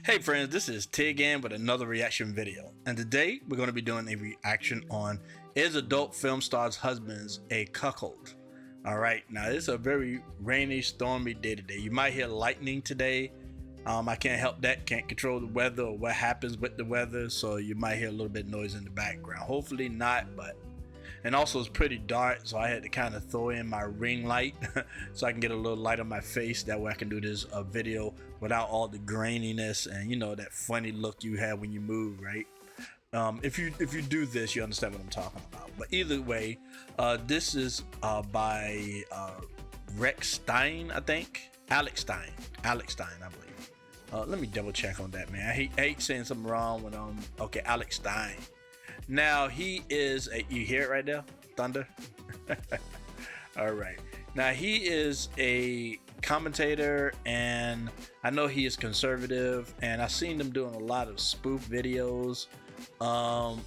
Hey friends, this is Tig again with another reaction video, and today we're going to be doing a reaction on Is Adult Film Star's Husbands a Cuckold? Alright, now it's a very rainy, stormy day today. You might hear lightning today. I can't help that, can't control the weather or what happens with the weather, so you might hear a little bit of noise in the background. Hopefully not, and also it's pretty dark, so I had to kind of throw in my ring light so I can get a little light on my face. That way I can do this video without all the graininess and that funny look you have when you move, right? If you do this, you understand what I'm talking about. But either way, this is by STEIN, I think. Alex Stein, I believe. Let me double check on that, man. I hate saying something wrong when okay, Alex Stein. Now he is you hear it right there? Thunder? All right. Now he is a commentator, and I know he is conservative, and I've seen them doing a lot of spoof videos on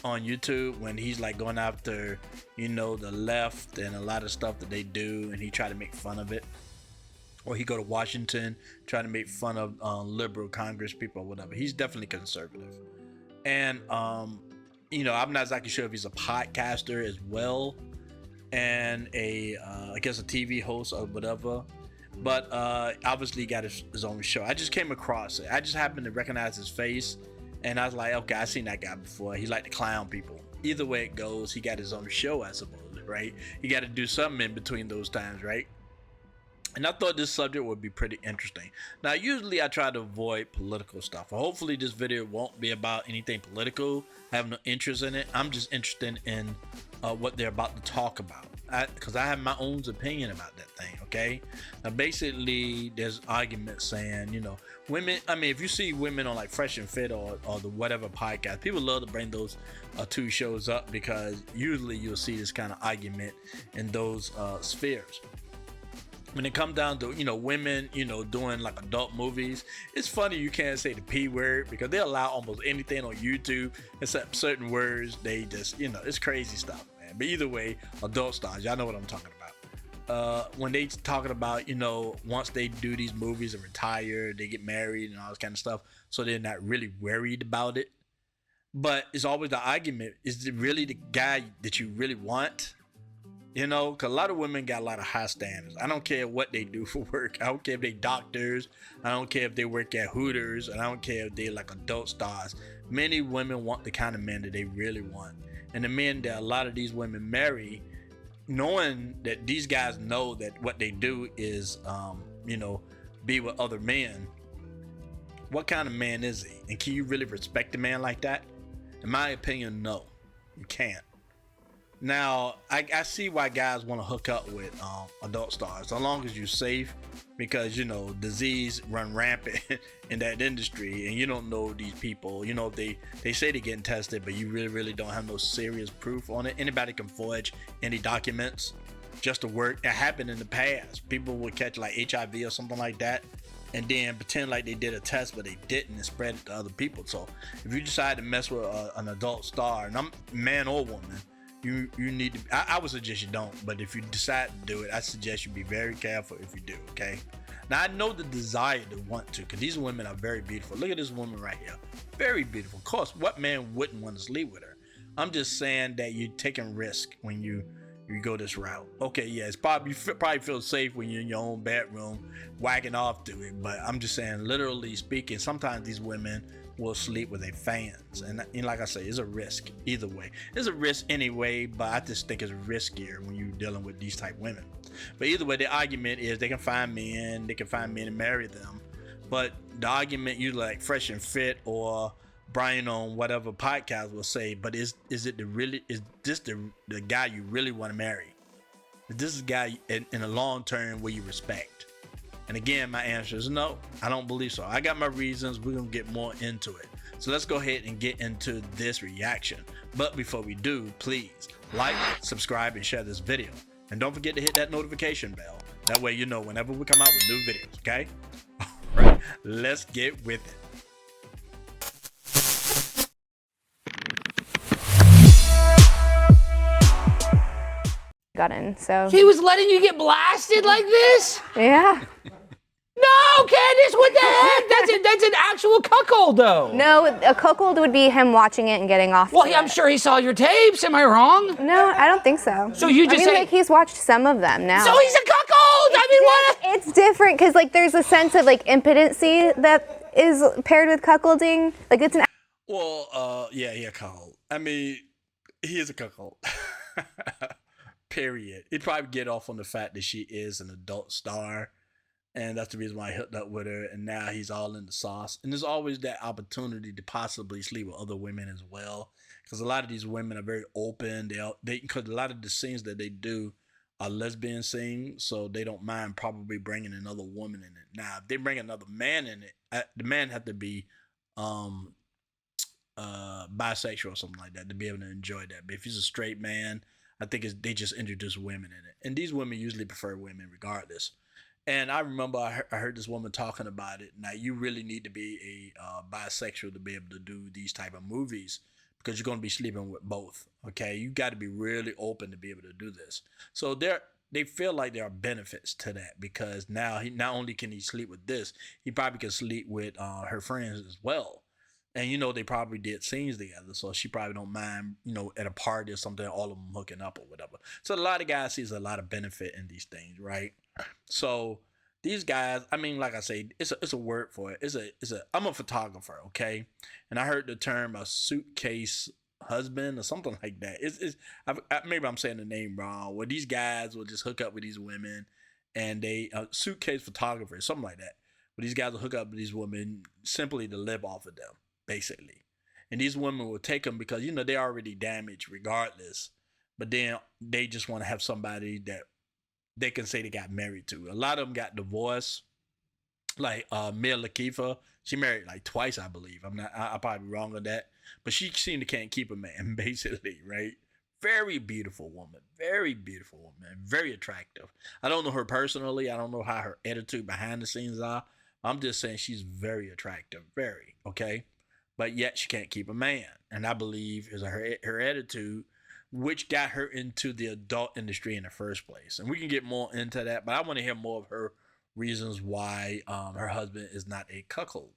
YouTube when he's like going after the left and a lot of stuff that they do, and he try to make fun of it. Or he go to Washington trying to make fun of liberal Congress people or whatever. He's definitely conservative. And I'm not exactly sure if he's a podcaster as well, and I guess a TV host or whatever, but obviously he got his own show. I just came across it. I just happened to recognize his face, and I was like, okay, I've seen that guy before. He like to clown people. Either way it goes, he got his own show, I suppose, right? You got to do something in between those times, right? And I thought this subject would be pretty interesting. Now, usually I try to avoid political stuff. Hopefully this video won't be about anything political. I have no interest in it. I'm just interested in what they're about to talk about, because I have my own opinion about that thing, okay? Now, basically, there's arguments saying, women, if you see women on like Fresh and Fit or the whatever podcast, people love to bring those two shows up, because usually you'll see this kind of argument in those spheres. When it comes down to women doing like adult movies, it's funny you can't say the P word, because they allow almost anything on YouTube except certain words. They just it's crazy stuff, man. But either way, adult stars, y'all know what I'm talking about. When they talking about once they do these movies and retire, they get married and all this kind of stuff, so they're not really worried about it. But it's always the argument: is it really the guy that you really want? Because a lot of women got a lot of high standards. I don't care what they do for work. I don't care if they doctors. I don't care if they work at Hooters. And I don't care if they like adult stars. Many women want the kind of men that they really want. And the men that a lot of these women marry, knowing that these guys know that what they do is, be with other men. What kind of man is he? And can you really respect a man like that? In my opinion, no. You can't. Now, I see why guys want to hook up with adult stars, so long as you're safe, because disease run rampant in that industry, and you don't know these people. If they say they're getting tested, but you really don't have no serious proof on it. Anybody can forge any documents just to work. It happened in the past. People would catch like HIV or something like that, and then pretend like they did a test, but they didn't, and spread it to other people. So if you decide to mess with an adult star, and I'm man or woman, you need to, I would suggest you don't, but if you decide to do it, I suggest you be very careful if you do, okay? Now, I know the desire to want to, because these women are very beautiful. Look at this woman right here. Very beautiful. Of course, what man wouldn't want to sleep with her? I'm just saying that you're taking risk when you go this route. Okay, yeah, it's probably feel safe when you're in your own bedroom whacking off to it, but I'm just saying, literally speaking, sometimes these women will sleep with their fans, and like I say, it's a risk either way. It's a risk anyway, but I just think it's riskier when you're dealing with these type women. But either way, the argument is they can find men and marry them. But the argument, you like Fresh and Fit or Brian on whatever podcast will say, but is this the guy you really want to marry? Is this a guy in a long term where you respect? And again, my answer is no, I don't believe so. I got my reasons. We're going to get more into it. So let's go ahead and get into this reaction. But before we do, please like, subscribe, and share this video. And don't forget to hit that notification bell. That way you know whenever we come out with new videos, okay? All right, let's get with it. So she was letting you get blasted like this? Yeah. No, Candace, what the heck? actual cuckold, though. No, a cuckold would be him watching it and getting off. Well, I'm sure he saw your tapes. Am I wrong? No, I don't think so. So you just say, like he's watched some of them now. So he's a cuckold. It's different because like there's a sense of like impotency that is paired with cuckolding. Like it's an. Well, yeah, cuckold. I mean, he is a cuckold. Period. He'd probably get off on the fact that she is an adult star, and that's the reason why he hooked up with her, and now he's all in the sauce. And there's always that opportunity to possibly sleep with other women as well, because a lot of these women are very open. Because a lot of the scenes that they do are lesbian scenes, so they don't mind probably bringing another woman in it. Now, if they bring another man in it, the man have to be bisexual or something like that to be able to enjoy that. But if he's a straight man, I think they just introduce women in it, and these women usually prefer women regardless. And I remember I heard this woman talking about it. Now, you really need to be a bisexual to be able to do these type of movies, because you're going to be sleeping with both. Okay, you got to be really open to be able to do this. So they feel like there are benefits to that, because now he not only can he sleep with this, he probably can sleep with her friends as well. And, they probably did scenes together, so she probably don't mind, at a party or something, all of them hooking up or whatever. So a lot of guys sees a lot of benefit in these things, right? So these guys, I mean, like I say, it's a word for it. I'm a photographer, okay? And I heard the term a suitcase husband or something like that. Maybe I'm saying the name wrong, where these guys will just hook up with these women, and they suitcase photographers, something like that. But these guys will hook up with these women simply to live off of them, basically. And these women will take them because, they're already damaged regardless. But then they just want to have somebody that they can say they got married to. A lot of them got divorced. Like Mia Lakeitha, she married like twice, I believe. I'll probably be wrong on that. But she seemed to can't keep a man, basically, right? Very beautiful woman. Very beautiful woman. Very attractive. I don't know her personally. I don't know how her attitude behind the scenes are. I'm just saying she's very attractive. Very, okay? But yet she can't keep a man. And I believe is her attitude, which got her into the adult industry in the first place. And we can get more into that, but I want to hear more of her reasons why her husband is not a cuckold.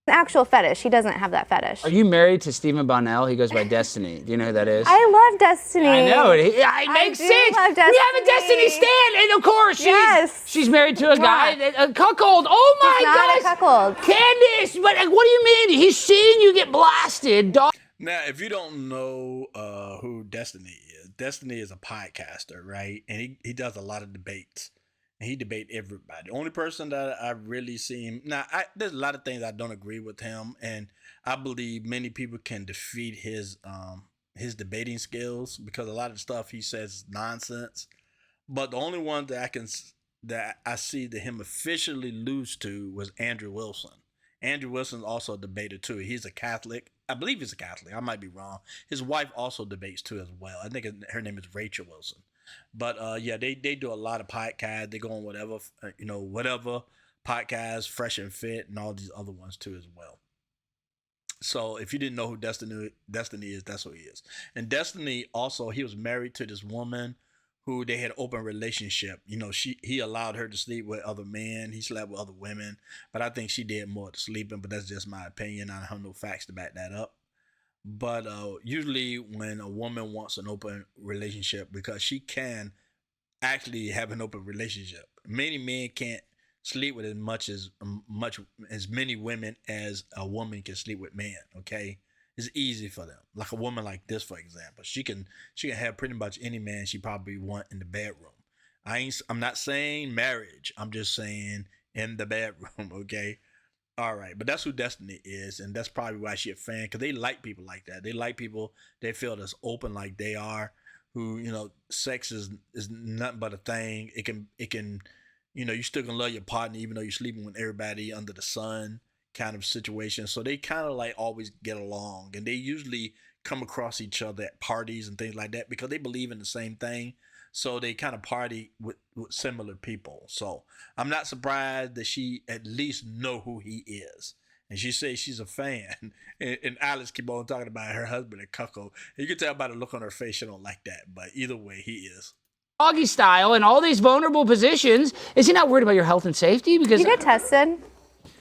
An actual fetish. He doesn't have that fetish. Are you married to Stephen Bonnell? He goes by Destiny. Do you know who that is? I love Destiny. I know. It makes sense. Love Destiny. We have a Destiny stand, and of course she's married to a guy, a cuckold. Oh my gosh! He's not a cuckold. Candace, but what do you mean? He's seeing you get blasted, dog. Now, if you don't know who Destiny is a podcaster, right? And he does a lot of debates. And he debate everybody. The only person that I've really seen... Now, there's a lot of things I don't agree with him. And I believe many people can defeat his debating skills, because a lot of stuff he says is nonsense. But the only one that I see that him officially lose to was Andrew Wilson. Andrew Wilson's also a debater too. He's a Catholic. I believe he's a Catholic. I might be wrong. His wife also debates too as well. I think her name is Rachel Wilson. But they do a lot of podcasts. They go on whatever podcasts, Fresh and Fit, and all these other ones too as well. So if you didn't know who Destiny is, that's who he is. And Destiny also, he was married to this woman who they had an open relationship. He allowed her to sleep with other men. He slept with other women. But I think she did more to sleeping. But that's just my opinion. I have no facts to back that up. But usually when a woman wants an open relationship, because she can actually have an open relationship. Many men can't sleep with as many women as a woman can sleep with men. Okay, it's easy for them. Like a woman like this, for example, she can have pretty much any man she probably want in the bedroom. I'm not saying marriage. I'm just saying in the bedroom. Okay. All right, but that's who Destiny is, and that's probably why she's a fan, because they like people like that. They like people they feel that's open like they are, who, sex is nothing but a thing. It can, you still can love your partner even though you're sleeping with everybody under the sun kind of situation. So they kind of like always get along, and they usually come across each other at parties and things like that because they believe in the same thing. So they kind of party with similar people. So I'm not surprised that she at least know who he is. And she says she's a fan. And Alice keep on talking about her husband and Cuckold. You can tell by the look on her face she don't like that. But either way, he is. Doggy style in all these vulnerable positions. Is he not worried about your health and safety? Because you get tested.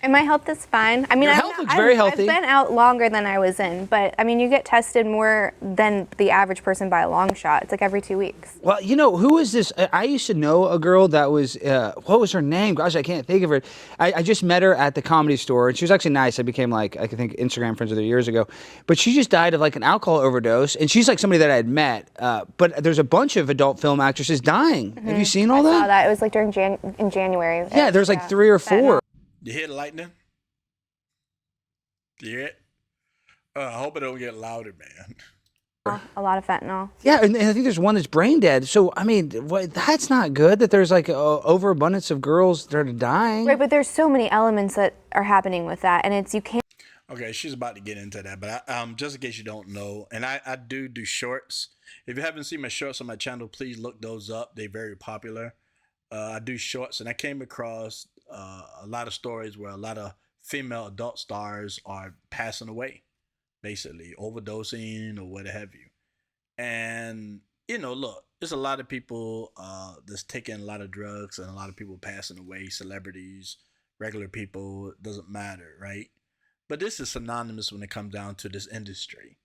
And my health is fine. I mean, Your health looks very healthy. I've been out longer than I was in, but I mean, you get tested more than the average person by a long shot. It's like every 2 weeks. Well, you know, who is this? I used to know a girl that was, what was her name? Gosh, I can't think of her. I just met her at the Comedy Store, and she was actually nice. I became like, I think Instagram friends with her years ago. But she just died of like an alcohol overdose, and she's like somebody that I had met. But there's a bunch of adult film actresses dying. Have you seen all I that? saw that. It was like in January. Yeah, there's like 3 or 4. You hear the lightning? You hear it? I hope it don't get louder, man. A lot of fentanyl. Yeah, and I think there's one that's brain dead. So, I mean, that's not good that there's like a overabundance of girls that are dying. Right, but there's so many elements that are happening with that, and you can't. Okay, she's about to get into that, but just in case you don't know, and I do shorts. If you haven't seen my shorts on my channel, please look those up. They're very popular. I do shorts, and I came across a lot of stories where a lot of female adult stars are passing away, basically overdosing or what have you. And look, there's a lot of people that's taking a lot of drugs, and a lot of people passing away, celebrities, regular people, it doesn't matter, right? But this is synonymous when it comes down to this industry.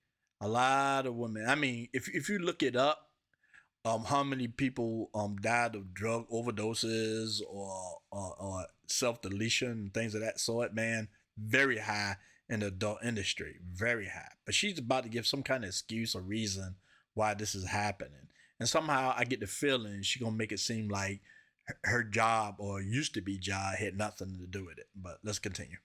A lot of women, I mean, if you look it up, how many people died of drug overdoses or self-deletion and things of that sort, man, very high in the adult industry, very high. But she's about to give some kind of excuse or reason why this is happening. And somehow I get the feeling she's going to make it seem like her job, or used to be job, had nothing to do with it. But let's continue.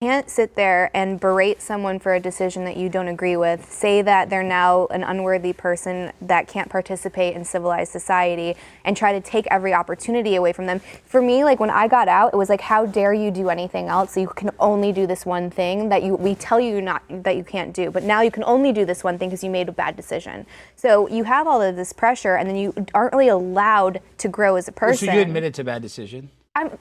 Can't sit there and berate someone for a decision that you don't agree with, say that they're now an unworthy person that can't participate in civilized society, and try to take every opportunity away from them. For me, like when I got out, it was like, how dare you do anything else? So you can only do this one thing that we tell you that you can't do, but now you can only do this one thing because you made a bad decision. So you have all of this pressure, and then you aren't really allowed to grow as a person. So you admit it's a bad decision?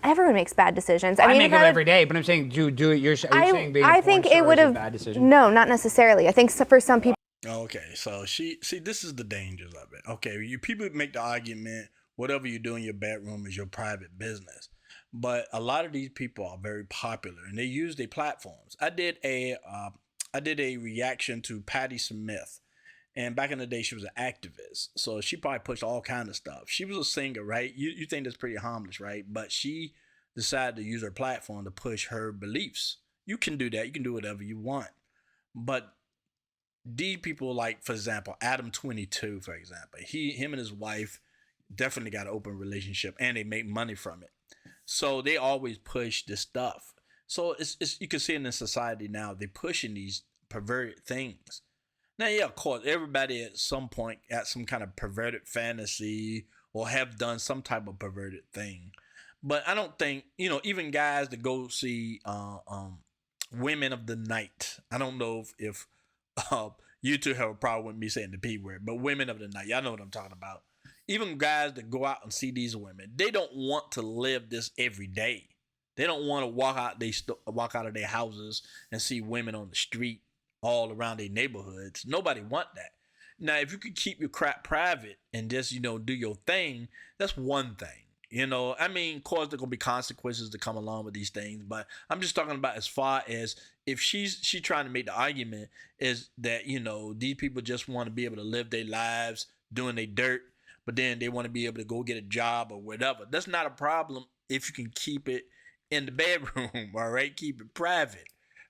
Everyone makes bad decisions. I make them every day, but I'm saying do it. Are you saying being a porn star is a bad decision? No, not necessarily. I think for some people. Okay, so this is the dangers of it. Okay, you people make the argument, whatever you do in your bedroom is your private business. But a lot of these people are very popular, and they use their platforms. I did a reaction to Patti Smith. And back in the day, she was an activist. So she probably pushed all kind of stuff. She was a singer, right? You think that's pretty harmless, right? But she decided to use her platform to push her beliefs. You can do that. You can do whatever you want. But these people, like, for example, Adam 22, for example, him and his wife definitely got an open relationship, and they make money from it. So they always push this stuff. So it's you can see in the society now, they're pushing these perverted things. Now, yeah, of course, everybody at some point got some kind of perverted fantasy or have done some type of perverted thing. But I don't think, even guys that go see Women of the Night. I don't know if you two have a problem with me saying the P word, but Women of the Night, y'all know what I'm talking about. Even guys that go out and see these women, they don't want to live this every day. They don't want to walk out of their houses and see women on the street all around their neighborhoods. Nobody want that. Now, if you could keep your crap private and just, do your thing, that's one thing. I mean, of course, there going to be consequences to come along with these things, but I'm just talking about as far as if she's trying to make the argument is that, these people just want to be able to live their lives doing their dirt, but then they want to be able to go get a job or whatever. That's not a problem if you can keep it in the bedroom, all right? Keep it private.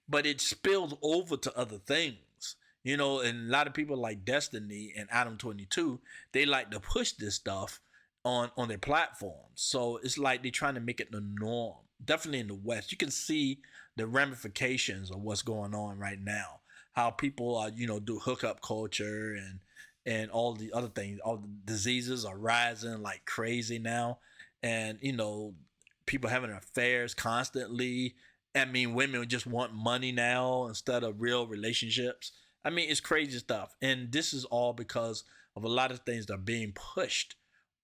But it spills over to other things, and a lot of people like Destiny and Adam 22, they like to push this stuff on their platforms. So it's like they're trying to make it the norm. Definitely in the West, you can see the ramifications of what's going on right now. How people are, do hookup culture and all the other things. All the diseases are rising like crazy now, and people having affairs constantly. I mean, women just want money now instead of real relationships. I mean, it's crazy stuff. And this is all because of a lot of things that are being pushed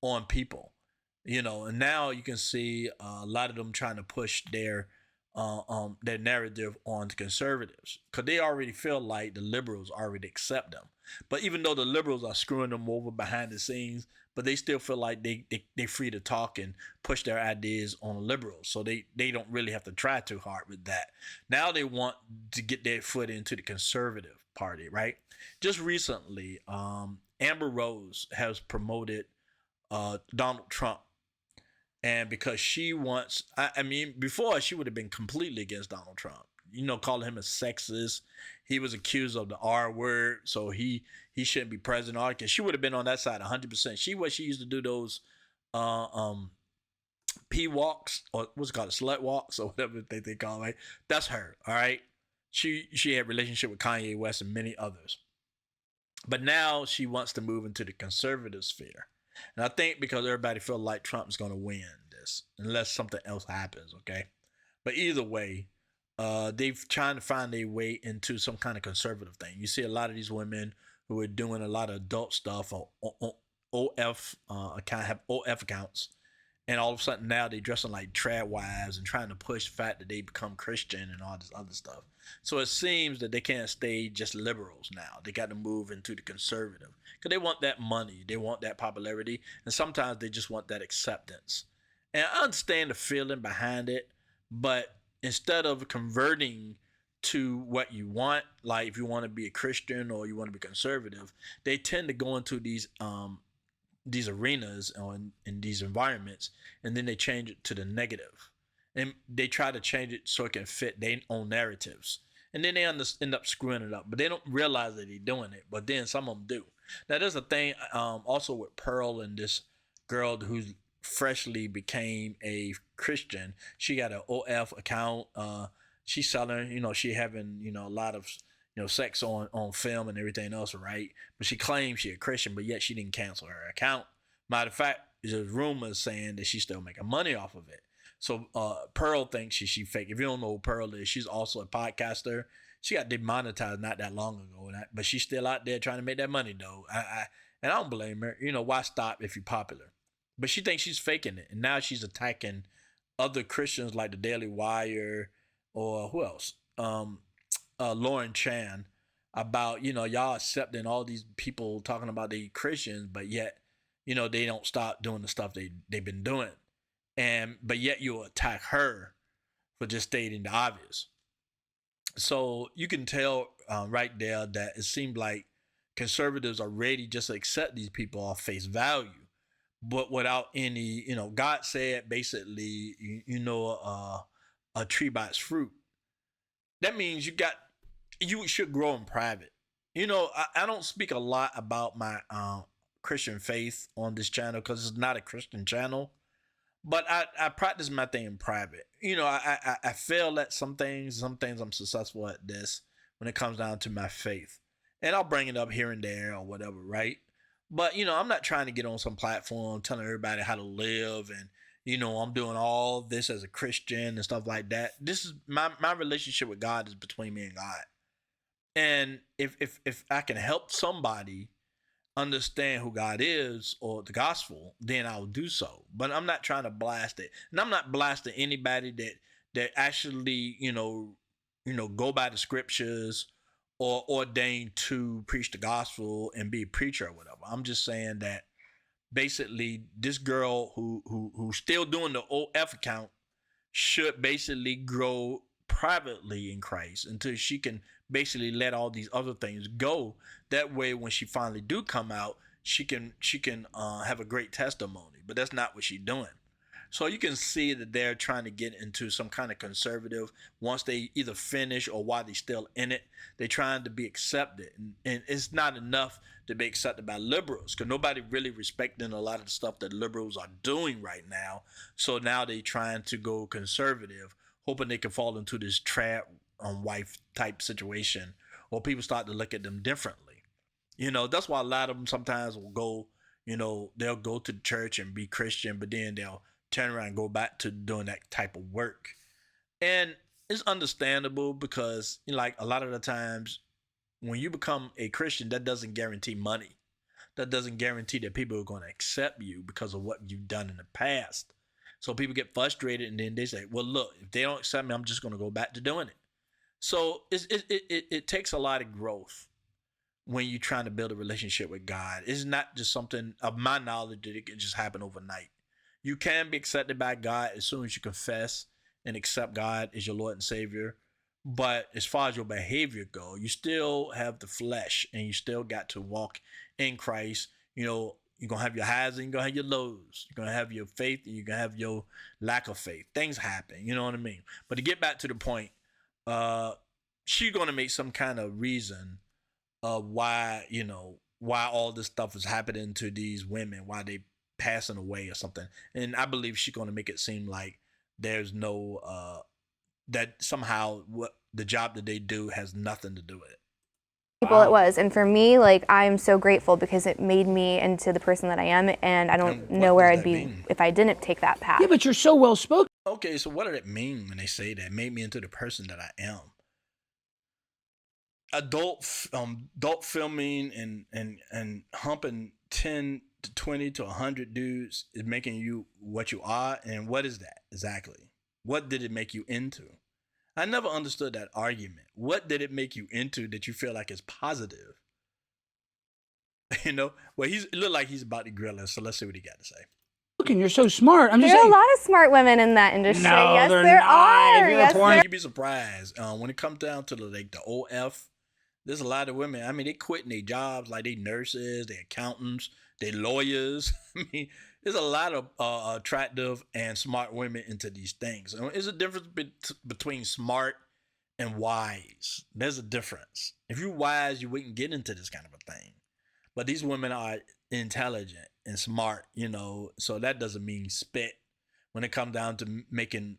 on people, and now you can see a lot of them trying to push their their narrative on the conservatives because they already feel like the liberals already accept them. But even though the liberals are screwing them over behind the scenes, but they still feel like they free to talk and push their ideas on the liberals. So they don't really have to try too hard with that. Now they want to get their foot into the conservative party, right? Just recently, Amber Rose has promoted Donald Trump, and because she wants, I mean, before she would have been completely against Donald Trump, calling him a sexist. He was accused of the R word, so he shouldn't be president. Because she would have been on that side 100%. She used to do those uh, um P walks, or what's it called, slut walks, or whatever they call it. Right? That's her. All right. She had a relationship with Kanye West and many others, but now she wants to move into the conservative sphere. And I think because everybody feels like Trump's going to win this, unless something else happens, okay? But either way, they've trying to find their way into some kind of conservative thing. You see a lot of these women who are doing a lot of adult stuff on OF account, have OF accounts, and all of a sudden now they're dressing like trad wives and trying to push the fact that they become Christian and all this other stuff. So it seems that they can't stay just liberals now. They got to move into the conservative because they want that money, they want that popularity, and sometimes they just want that acceptance. And I understand the feeling behind it, but instead of converting to what you want, like if you want to be a Christian or you want to be conservative, they tend to go into these arenas or in these environments, and then they change it to the negative, and they try to change it so it can fit their own narratives, and then they end up screwing it up, but they don't realize that they're doing it, but then some of them do. Now there's a thing also with Pearl and this girl who freshly became a Christian. She got an OF account. She's selling, she having, a lot of sex on film and everything else, right? But she claims she a Christian, but yet she didn't cancel her account. Matter of fact, there's rumors saying that she's still making money off of it. So Pearl thinks she fake. If you don't know who Pearl is, she's also a podcaster. She got demonetized not that long ago, but she's still out there trying to make that money though. And I don't blame her. Why stop if you're popular? But she thinks she's faking it, and now she's attacking other Christians like the Daily Wire or who else? Lauren Chan about y'all accepting all these people talking about they Christians, but yet they don't stop doing the stuff they've been doing, but yet you'll attack her for just stating the obvious. So you can tell right there that it seemed like conservatives are ready just to accept these people off face value, but without any, God said basically, a tree by its fruit. That means you should grow in private. I don't speak a lot about my Christian faith on this channel because it's not a Christian channel, but I practice my thing in private. I fail at some things I'm successful at this when it comes down to my faith, and I'll bring it up here and there or whatever, right? But I'm not trying to get on some platform telling everybody how to live, and I'm doing all this as a Christian and stuff like that. This is my relationship with God is between me and God. And if I can help somebody understand who God is or the gospel, then I'll do so. But I'm not trying to blast it. And I'm not blasting anybody that actually, go by the scriptures or ordained to preach the gospel and be a preacher or whatever. I'm just saying that basically this girl who's still doing the OF account should basically grow privately in Christ until she can basically let all these other things go. That way, when she finally do come out, she can have a great testimony. But that's not what she's doing. So you can see that they're trying to get into some kind of conservative. Once they either finish or while they're still in it, they're trying to be accepted. And it's not enough to be accepted by liberals because nobody really respecting a lot of the stuff that liberals are doing right now. So now they're trying to go conservative, hoping they can fall into this trap wife type situation, or people start to look at them differently. That's why a lot of them sometimes will go, they'll go to the church and be Christian, but then they'll turn around and go back to doing that type of work. And it's understandable because like a lot of the times when you become a Christian, that doesn't guarantee money. That doesn't guarantee that people are going to accept you because of what you've done in the past. So people get frustrated, and then they say, well, look, if they don't accept me, I'm just going to go back to doing it. So it takes a lot of growth when you're trying to build a relationship with God. It's not just something, of my knowledge, that it can just happen overnight. You can be accepted by God as soon as you confess and accept God as your Lord and Savior. But as far as your behavior go, you still have the flesh, and you still got to walk in Christ. You know, you're going to have your highs and you're going to have your lows. You're going to have your faith and you're going to have your lack of faith. Things happen, you know what I mean? But to get back to the point, she's going to make some kind of reason of why, you know, why all this stuff is happening to these women, why they passing away or something. And I believe she's going to make it seem like there's no, that somehow what the job that they do has nothing to do with it. People it was, and for me, like, I'm so grateful because it made me into the person that I am, and I don't know where I'd be if I didn't take that path. Yeah, but you're so well spoken. Okay, so what does it mean when they say that made me into the person that I am? Adult filming and humping 10 to 20 to 100 dudes is making you what you are, and what is that exactly? What did it make you into? I never understood that argument. What did it make you into that you feel like is positive? You know, well, it looked like he's about to grill us, so let's see what he got to say. And you're so smart. I'm just There are saying. a lot of smart women in that industry. No, Yes, they're there not. are. If you're Yes, there You'd be surprised when it comes down to the OF. There's a lot of women. I mean, they quitting their jobs, like they nurses, they accountants, they lawyers. I mean, there's a lot of attractive and smart women into these things. There's a difference between smart and wise. There's a difference. If you're wise, you wouldn't get into this kind of a thing. But these women are intelligent and smart, you know, so that doesn't mean spit when it comes down to making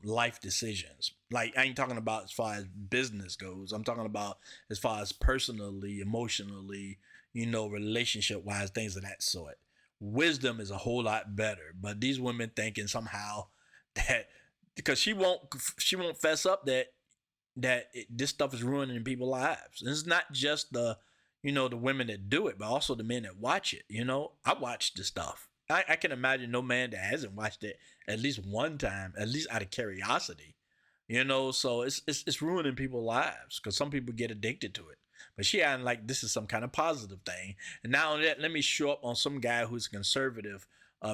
life decisions. Like, I ain't talking about as far as business goes. I'm talking about as far as personally, emotionally, you know, relationship-wise, things of that sort. Wisdom is a whole lot better. But these women thinking somehow that because she won't fess up that this stuff is ruining people's lives. And it's not just the women that do it, but also the men that watch it. You know, I watch this stuff. I can imagine no man that hasn't watched it at least one time, at least out of curiosity. You know, so it's ruining people's lives because some people get addicted to it. But she acting like this is some kind of positive thing. And now that, let me show up on some guy who's a conservative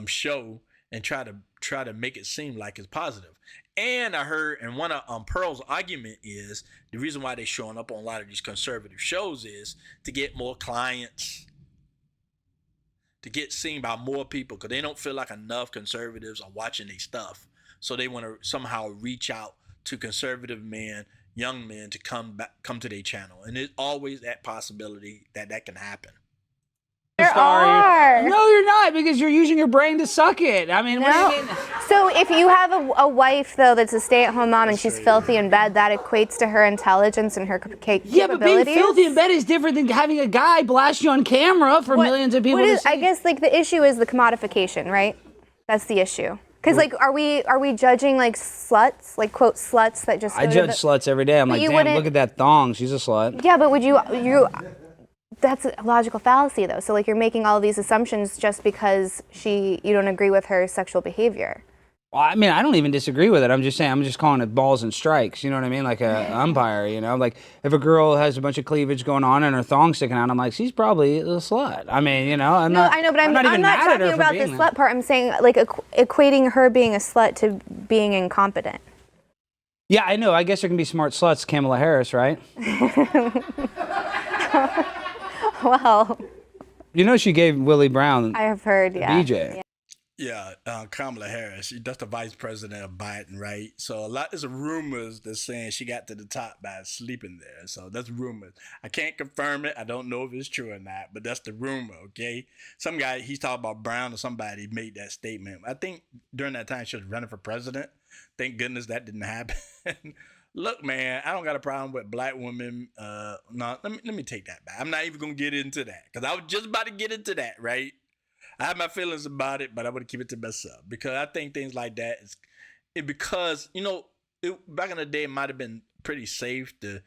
show and try to make it seem like it's positive. And I heard, and one of Pearl's argument is the reason why they're showing up on a lot of these conservative shows is to get more clients, to get seen by more people, because they don't feel like enough conservatives are watching their stuff. So they want to somehow reach out to conservative men, young men, to come to their channel. And there's always that possibility that can happen. There are. No, you're not, because you're using your brain to suck it. I mean, No. what do you mean? So if you have a wife, though, that's a stay-at-home mom and she's filthy in bed, that equates to her intelligence and her capabilities? Yeah, but being filthy in bed is different than having a guy blast you on camera for millions of people to see. I guess, like, the issue is the commodification, right? That's the issue. Because, like, are we judging, like, sluts, like, quote, sluts that just... I judge sluts every day. I'm like, damn, look at that thong. She's a slut. Yeah, but would you... That's a logical fallacy, though. So, like, you're making all of these assumptions just because you don't agree with her sexual behavior. Well, I mean, I don't even disagree with it. I'm just calling it balls and strikes. You know what I mean? Like an umpire, you know? Like, if a girl has a bunch of cleavage going on and her thong sticking out, I'm like, she's probably a slut. I mean, you know, I know, but I'm not talking about the slut part. I'm saying, like, equating her being a slut to being incompetent. Yeah, I know. I guess there can be smart sluts, Kamala Harris, right? Well, you know, she gave Willie Brown. I have heard, yeah. BJ. Yeah, Kamala Harris. That's the vice president of Biden, right? So there's rumors that's saying she got to the top by sleeping there. So that's rumors. I can't confirm it. I don't know if it's true or not, but that's the rumor, okay? Some guy, he's talking about Brown or somebody made that statement. I think during that time she was running for president. Thank goodness that didn't happen. Look, man, I don't got a problem with black women. No, let me take that back. I'm not even going to get into that because I was just about to get into that, right? I have my feelings about it, but I want to keep it to myself because I think things like that because, you know, back in the day, it might have been pretty safe to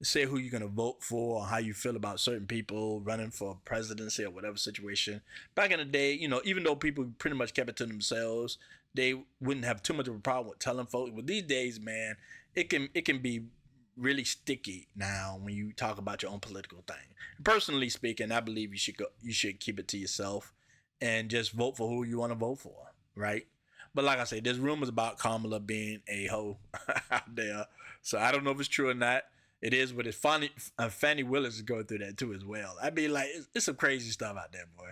say who you're going to vote for or how you feel about certain people running for presidency or whatever situation. Back in the day, you know, even though people pretty much kept it to themselves, they wouldn't have too much of a problem with telling folks. But these days, man, it can be really sticky now when you talk about your own political thing. Personally speaking, I believe you should keep it to yourself and just vote for who you want to vote for, right? But like I say, there's rumors about Kamala being a hoe out there, so I don't know if it's true or not. It is, but it's funny. Fannie Willis is going through that too as well. I mean, like it's some crazy stuff out there, boy.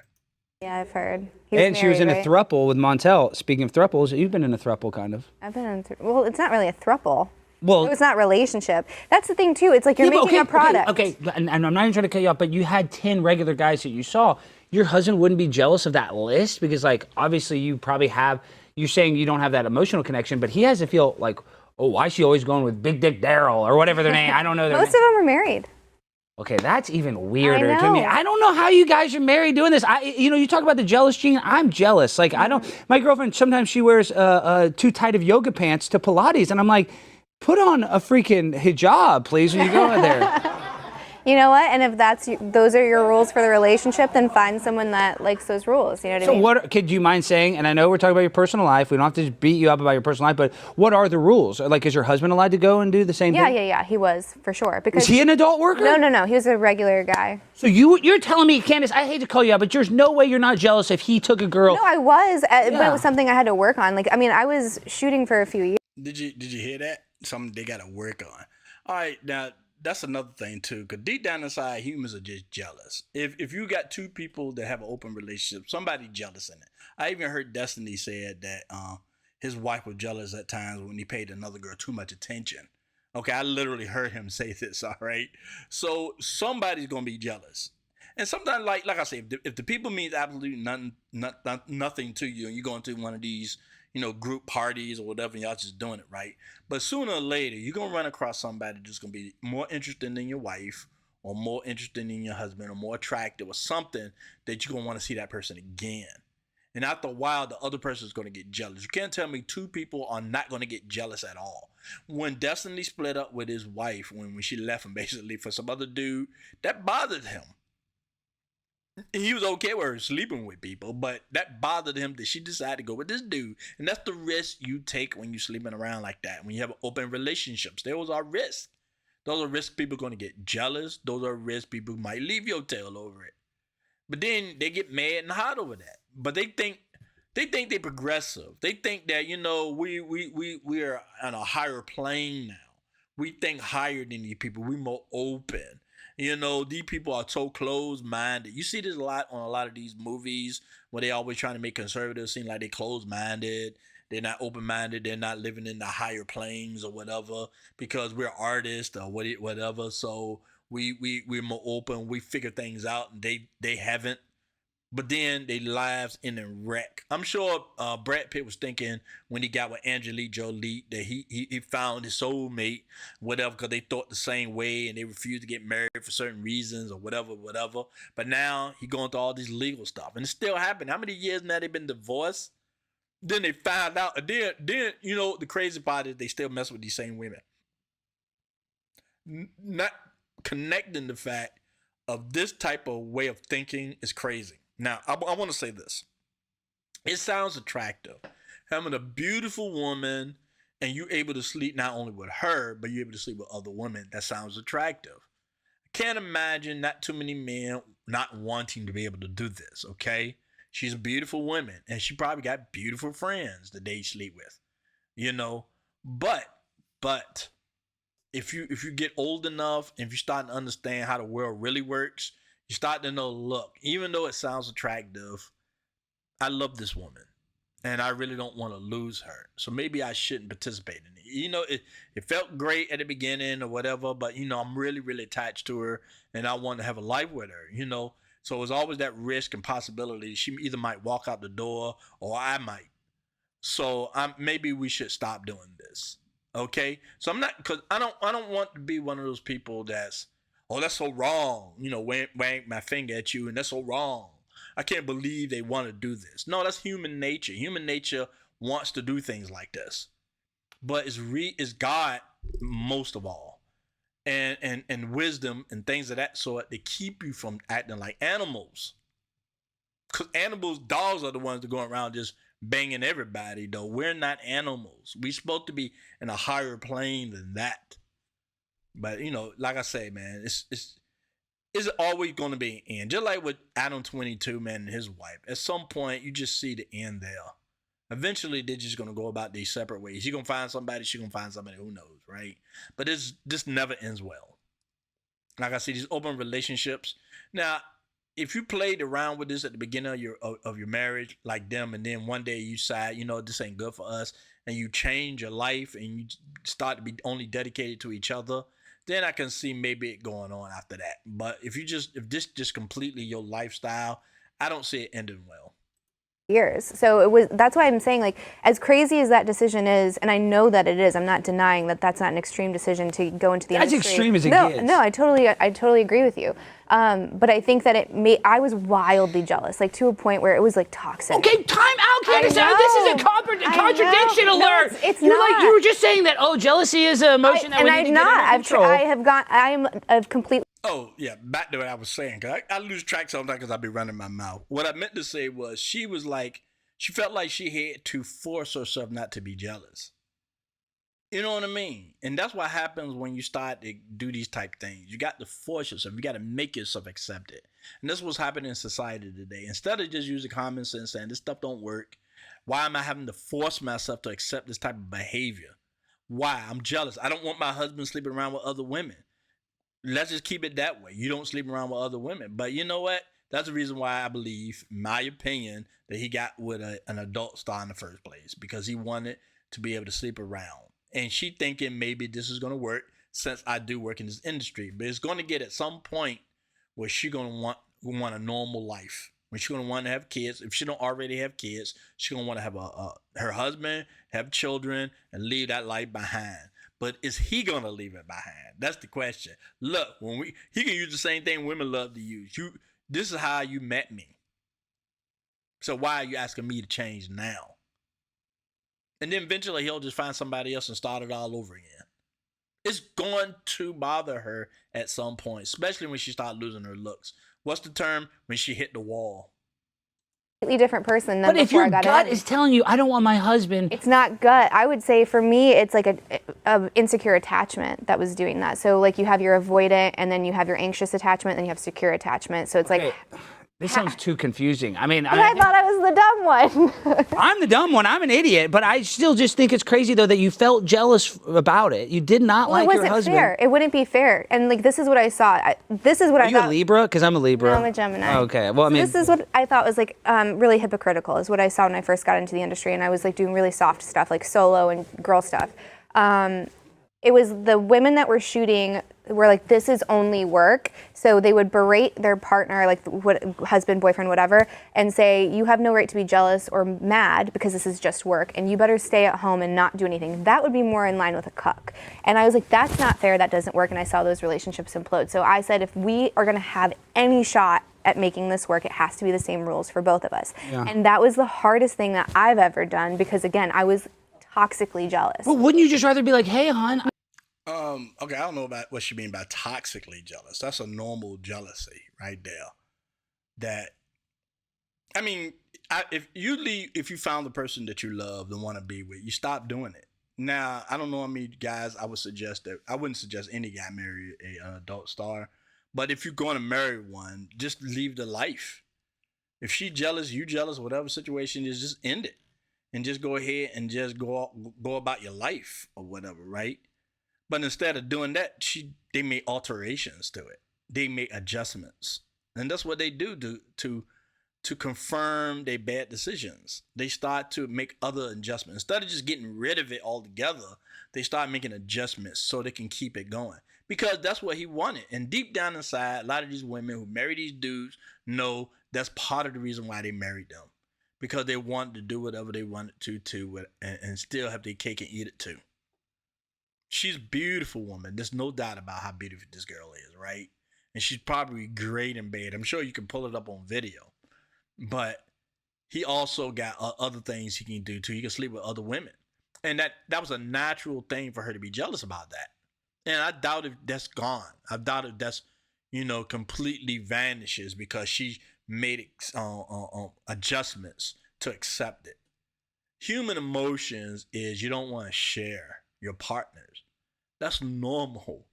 Yeah, I've heard. And she was in married, a throuple with Montel. Speaking of throuples, you've been in a throuple, kind of. I've been in. Well, it's not really a throuple. Well, It's not relationship. That's the thing too. It's like you're making a product. Okay, and I'm not even trying to cut you off, but you had 10 regular guys that you saw. Your husband wouldn't be jealous of that list because, like, obviously you probably have. You're saying you don't have that emotional connection, but he has to feel like, oh, why is she always going with Big Dick Daryl or whatever their name? I don't know their Most name. of them are married. Okay, that's even weirder I to me. know. I don't know how you guys are married doing this. You talk about the jealous gene. I'm jealous. Like, I don't. My girlfriend, sometimes she wears too tight of yoga pants to Pilates, and I'm like, put on a freaking hijab, please, when you go in there. You know what? And if those are your rules for the relationship, then find someone that likes those rules. You know what I mean? So what could you mind saying? And I know we're talking about your personal life. We don't have to beat you up about your personal life, but what are the rules? Like, is your husband allowed to go and do the same thing? Yeah. He was for sure. Because Is he an adult worker? No. He was a regular guy. So you're telling me, Candace, I hate to call you out, but there's no way you're not jealous if he took a girl. No, I was, but it was something I had to work on. Like, I mean, I was shooting for a few years. Did you hear that? Something they got to work on. All right, now that's another thing too, because deep down inside, humans are just jealous. If you got two people that have an open relationship, somebody jealous in it. I even heard Destiny said that his wife was jealous at times when he paid another girl too much attention. Okay, I literally heard him say this. All right, so somebody's gonna be jealous. And sometimes, like I say, if the people means absolutely nothing to you, and you go into one of these, group parties or whatever, and y'all just doing it, right? But sooner or later, you're going to run across somebody that's going to be more interested than your wife or more interested in your husband or more attractive or something that you're going to want to see that person again. And after a while, the other person is going to get jealous. You can't tell me two people are not going to get jealous at all. When Destiny split up with his wife, when she left him basically for some other dude, that bothered him. He was okay with her sleeping with people, but that bothered him that she decided to go with this dude. And that's the risk you take when you're sleeping around like that. When you have open relationships, those are risks. Those are risks people are going to get jealous. Those are risks people might leave your tail over it. But then they get mad and hot over that. But they think they're progressive. They think that, we are on a higher plane now. We think higher than these people. We're more open. These people are so closed-minded. You see this a lot on a lot of these movies where they always trying to make conservatives seem like they're closed-minded. They're not open-minded. They're not living in the higher planes or whatever because we're artists or whatever. So we're more open. We figure things out, and they haven't. But then their lives in a wreck. I'm sure Brad Pitt was thinking when he got with Angelique Jolie that he found his soulmate, whatever, because they thought the same way and they refused to get married for certain reasons or whatever. But now he going through all this legal stuff, and it's still happening. How many years now they've been divorced? Then they found out, and then the crazy part is they still mess with these same women. Not connecting the fact of this type of way of thinking is crazy. Now, I want to say this. It sounds attractive. Having a beautiful woman and you're able to sleep not only with her, but you're able to sleep with other women. That sounds attractive. I can't imagine not too many men not wanting to be able to do this, okay? She's a beautiful woman, and she probably got beautiful friends that they sleep with, But if you get old enough, and if you start to understand how the world really works, you start to know, look, even though it sounds attractive, I love this woman and I really don't want to lose her. So maybe I shouldn't participate in it. It felt great at the beginning or whatever, but I'm really, really attached to her and I want to have a life with her, So it's always that risk and possibility. She either might walk out the door or I might. So maybe we should stop doing this. Okay? So I'm not, because I don't want to be one of those people that's, oh, that's so wrong. Wang my finger at you, and that's so wrong. I can't believe they want to do this. No, that's human nature. Human nature wants to do things like this. But it's God most of all. And wisdom and things of that sort that keep you from acting like animals. Because dogs are the ones that go around just banging everybody, though. We're not animals. We're supposed to be in a higher plane than that. But you know, like I say, man, it's always going to be an end. Just like with Adam 22, man, and his wife. At some point, you just see the end there. Eventually, they're just going to go about these separate ways. You're going to find somebody, she's going to find somebody, who knows, right? But this never ends well. Like I see these open relationships. Now, if you played around with this at the beginning of your marriage, like them, and then one day you decide, you know, this ain't good for us, and you change your life and you start to be only dedicated to each other, then I can see maybe it going on after that. But if this just completely your lifestyle, I don't see it ending well. Years. So that's why I'm saying, like, as crazy as that decision is, and I know that it is, I'm not denying that that's not an extreme decision to go into the industry. As extreme as it gets. No, I totally agree with you. But I think that I was wildly jealous, like to a point where it was like toxic. Okay, time out, Candace. This is a contradiction alert. No, it's You're not. like, you were just saying that, jealousy is an emotion that we need to get under control. I'm a complete. Oh, yeah, back to what I was saying, because I lose track sometimes because I be running my mouth. What I meant to say was she felt like she had to force herself not to be jealous. You know what I mean? And that's what happens when you start to do these type things. You got to force yourself. You got to make yourself accept it. And that's what's happening in society today. Instead of just using common sense saying this stuff don't work, why am I having to force myself to accept this type of behavior? Why? I'm jealous. I don't want my husband sleeping around with other women. Let's just keep it that way. You don't sleep around with other women. But you know what? That's the reason why I believe, in my opinion, that he got with an adult star in the first place, because he wanted to be able to sleep around. And she thinking maybe this is going to work since I do work in this industry. But it's going to get at some point where she's going to want a normal life. When she's going to want to have kids. If she don't already have kids, she's going to want to have her husband, have children, and leave that life behind. But is he going to leave it behind? That's the question. Look, he can use the same thing women love to use. This is how you met me. So why are you asking me to change now? And then eventually he'll just find somebody else and start it all over again. It's going to bother her at some point, especially when she starts losing her looks. What's the term? When she hit the wall. Completely different person than but if before your I got gut in. is telling you, I don't want my husband. It's not gut. I would say for me, it's like a insecure attachment that was doing that. So like you have your avoidant, and then you have your anxious attachment, and then you have secure attachment. So it's like. This sounds too confusing. I mean, I thought I was the dumb one. I'm the dumb one. I'm an idiot. But I still just think it's crazy, though, that you felt jealous about it. You did not like your husband. It wasn't fair. It wouldn't be fair. And like, this is what I saw. This is what I thought. Are you a Libra? Because I'm a Libra. No, I'm a Gemini. Oh, okay. Well, I mean, this is what I thought was like really hypocritical, is what I saw when I first got into the industry, and I was like doing really soft stuff, like solo and girl stuff. It was the women that were shooting were like, this is only work. So they would berate their partner, like husband, boyfriend, whatever, and say, you have no right to be jealous or mad because this is just work, and you better stay at home and not do anything. That would be more in line with a cuck. And I was like, that's not fair. That doesn't work. And I saw those relationships implode. So I said, if we are going to have any shot at making this work, it has to be the same rules for both of us. Yeah. And that was the hardest thing that I've ever done, because again, I was toxically jealous. Well, wouldn't you just rather be like, hey, hon? Okay, I don't know about what she mean by toxically jealous. That's a normal jealousy right there. That, I mean, if you found the person that you love and want to be with, you stop doing it. Now, I don't know how many guys I wouldn't suggest any guy marry an adult star. But if you're going to marry one, just leave the life. If she jealous, you jealous, whatever situation is, just end it. And just go ahead and just go about your life or whatever, right? But instead of doing that, they make alterations to it. They make adjustments. And that's what they do to confirm their bad decisions. They start to make other adjustments. Instead of just getting rid of it altogether, they start making adjustments so they can keep it going. Because that's what he wanted. And deep down inside, a lot of these women who marry these dudes know that's part of the reason why they married them. Because they wanted to do whatever they wanted to and still have their cake and eat it too. She's a beautiful woman. There's no doubt about how beautiful this girl is, right? And she's probably great in bed. I'm sure you can pull it up on video. But he also got other things he can do too. He can sleep with other women. And that was a natural thing for her to be jealous about that. And I doubt if that's gone. I doubt if that's, completely vanishes because she made adjustments to accept it. Human emotions is you don't want to share your partners. That's normal.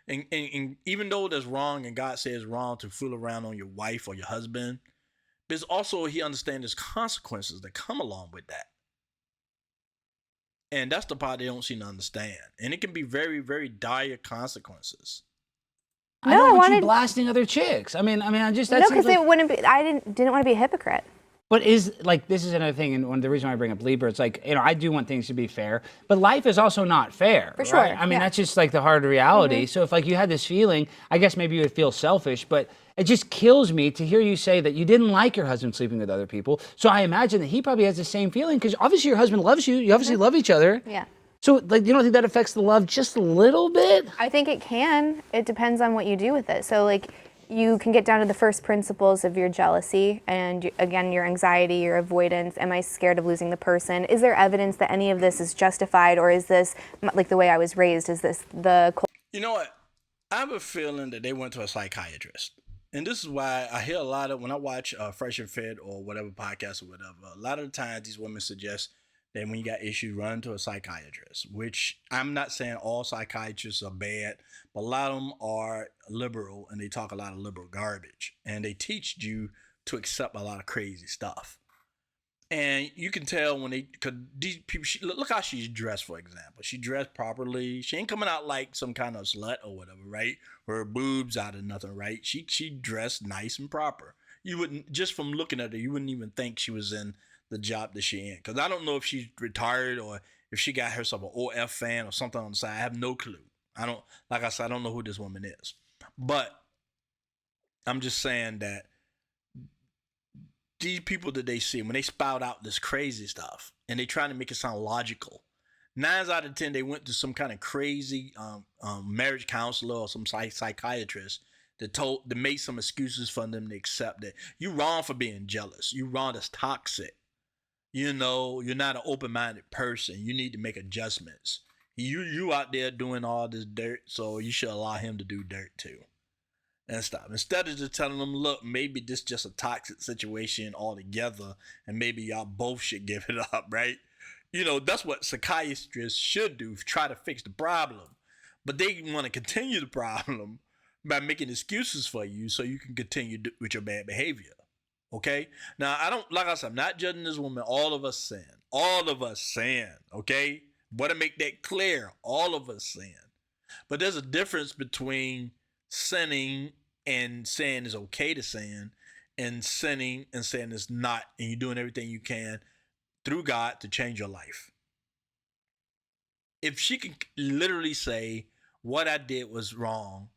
And even though that's wrong and God says wrong to fool around on your wife or your husband, there's also he understands there's consequences that come along with that. And that's the part they don't seem to understand. And it can be very, very dire consequences. I don't want you blasting other chicks. I mean, I just that's no, because it wouldn't be. I didn't want to be a hypocrite. But this is another thing, and one of the reasons why I bring up Libra, it's like, I do want things to be fair, but life is also not fair. For sure. Right? I mean, that's just like the hard reality. So if like you had this feeling, I guess maybe you would feel selfish, but it just kills me to hear you say that you didn't like your husband sleeping with other people. So I imagine that he probably has the same feeling, because obviously your husband loves you. You obviously love each other. Yeah. So like, you don't think that affects the love just a little bit? I think it can. It depends on what you do with it. So like, you can get down to the first principles of your jealousy and, again, your anxiety, your avoidance. Am I scared of losing the person? Is there evidence that any of this is justified, or is this, like the way I was raised, is this the... You know what? I have a feeling that they went to a psychiatrist. And this is why I hear a lot of, when I watch Fresh and Fit or whatever podcast or whatever, a lot of the times these women suggest that when you got issues, run to a psychiatrist, which I'm not saying all psychiatrists are bad, but a lot of them are liberal and they talk a lot of liberal garbage, and they teach you to accept a lot of crazy stuff. And you can tell when because these people, look how she's dressed, for example. She dressed properly. She ain't coming out like some kind of slut or whatever, right? Her boobs out of nothing, right? She dressed nice and proper. You wouldn't, just from looking at her, you wouldn't even think she was in the job that she in. Because I don't know if she's retired or if she got herself an OF fan or something on the side. I have no clue. Like I said, I don't know who this woman is. But I'm just saying that these people that they see, when they spout out this crazy stuff and they trying to make it sound logical, 9 out of 10 they went to some kind of crazy marriage counselor or some psychiatrist that made some excuses for them to accept that you wrong for being jealous. You wrong, that's toxic. You're not an open-minded person. You need to make adjustments. You out there doing all this dirt, so you should allow him to do dirt too. And stop. Instead of just telling them, look, maybe this is just a toxic situation altogether, and maybe y'all both should give it up, right? That's what psychiatrists should do, try to fix the problem. But they want to continue the problem by making excuses for you so you can continue with your bad behavior. Okay? Now, like I said, I'm not judging this woman. All of us sin. All of us sin. Okay? Want to make that clear. All of us sin. But there's a difference between sinning and saying it's okay to sin, and sinning and saying it's not, and you're doing everything you can through God to change your life. If she can literally say, what I did was wrong,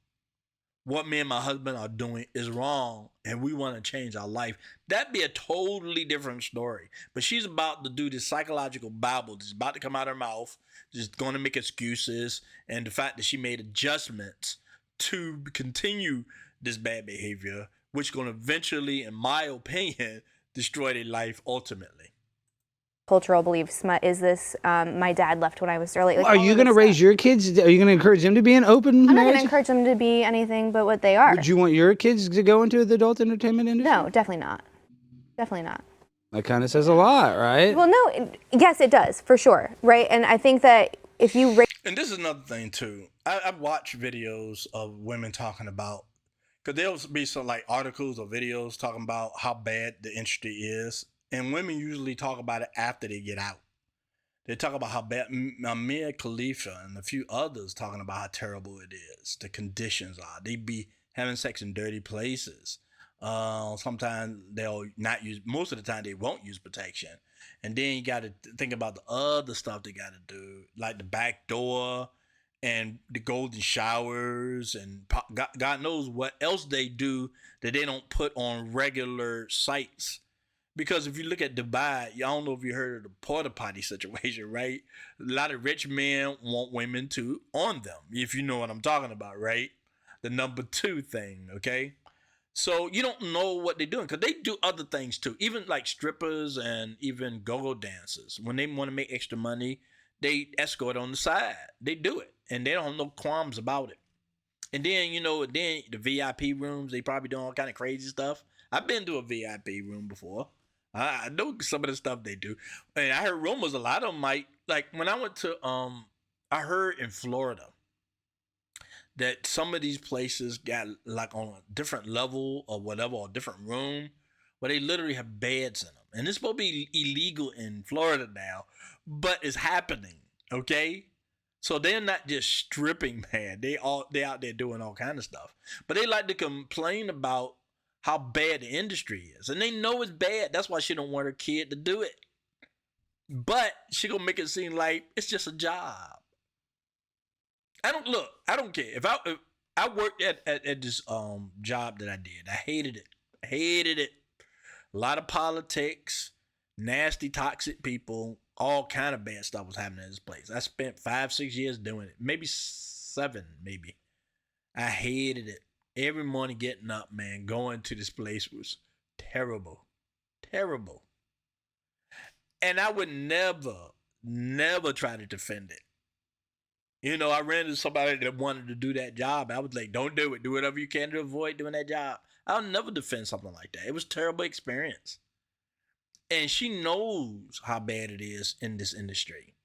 what me and my husband are doing is wrong, and we want to change our life, that'd be a totally different story. But she's about to do this psychological babble that's about to come out of her mouth, just going to make excuses, and the fact that she made adjustments to continue this bad behavior, which is going to eventually, in my opinion, destroy their life ultimately. Cultural beliefs. Is this my dad left when I was early? Are you going to raise your kids? Are you going to encourage them to be an open marriage? I'm not going to encourage them to be anything but what they are. Would you want your kids to go into the adult entertainment industry? No, definitely not. Definitely not. That kind of says a lot, right? Well, no, yes, it does, for sure, right? And I think that if you and this is another thing too. I've watched videos of women talking about, because there'll be some like articles or videos talking about how bad the industry is, and women usually talk about it after they get out. They talk about how bad. Mia Khalifa and a few others talking about how terrible it is. The conditions are. They be having sex in dirty places. Sometimes they'll not use. Most of the time they won't use protection. And then you got to think about the other stuff they got to do, like the back door and the golden showers, and God knows what else they do that they don't put on regular sites. Because if you look at Dubai, I don't know if you heard of the porta potty situation, right? A lot of rich men want women to on them, if you know what I'm talking about, right? The number 2 thing, okay? So you don't know what they're doing, because they do other things too. Even like strippers and even go-go dancers, when they want to make extra money, they escort on the side. They do it, and they don't have no qualms about it. And then, then the VIP rooms, they probably doing all kind of crazy stuff. I've been to a VIP room before. I know some of the stuff they do, and I heard rumors a lot of them might like when I went to I heard in Florida that some of these places got like on a different level or whatever, or a different room where they literally have beds in them. And it's supposed to be illegal in Florida now, but it's happening. Okay. So they're not just stripping, man. They out there doing all kind of stuff. But they like to complain about how bad the industry is. And they know it's bad. That's why she don't want her kid to do it. But she gonna make it seem like it's just a job. I don't care. If I worked at this job that I did, I hated it. Hated it. A lot of politics, nasty, toxic people, all kind of bad stuff was happening in this place. I spent 5-6 years doing it. Maybe 7, maybe. I hated it. Every morning getting up, man, going to this place was terrible. Terrible. And I would never try to defend it. You know, I ran into somebody that wanted to do that job. I was like, don't do it. Do whatever you can to avoid doing that job. I'll never defend something like that. It was a terrible experience. And she knows how bad it is in this industry.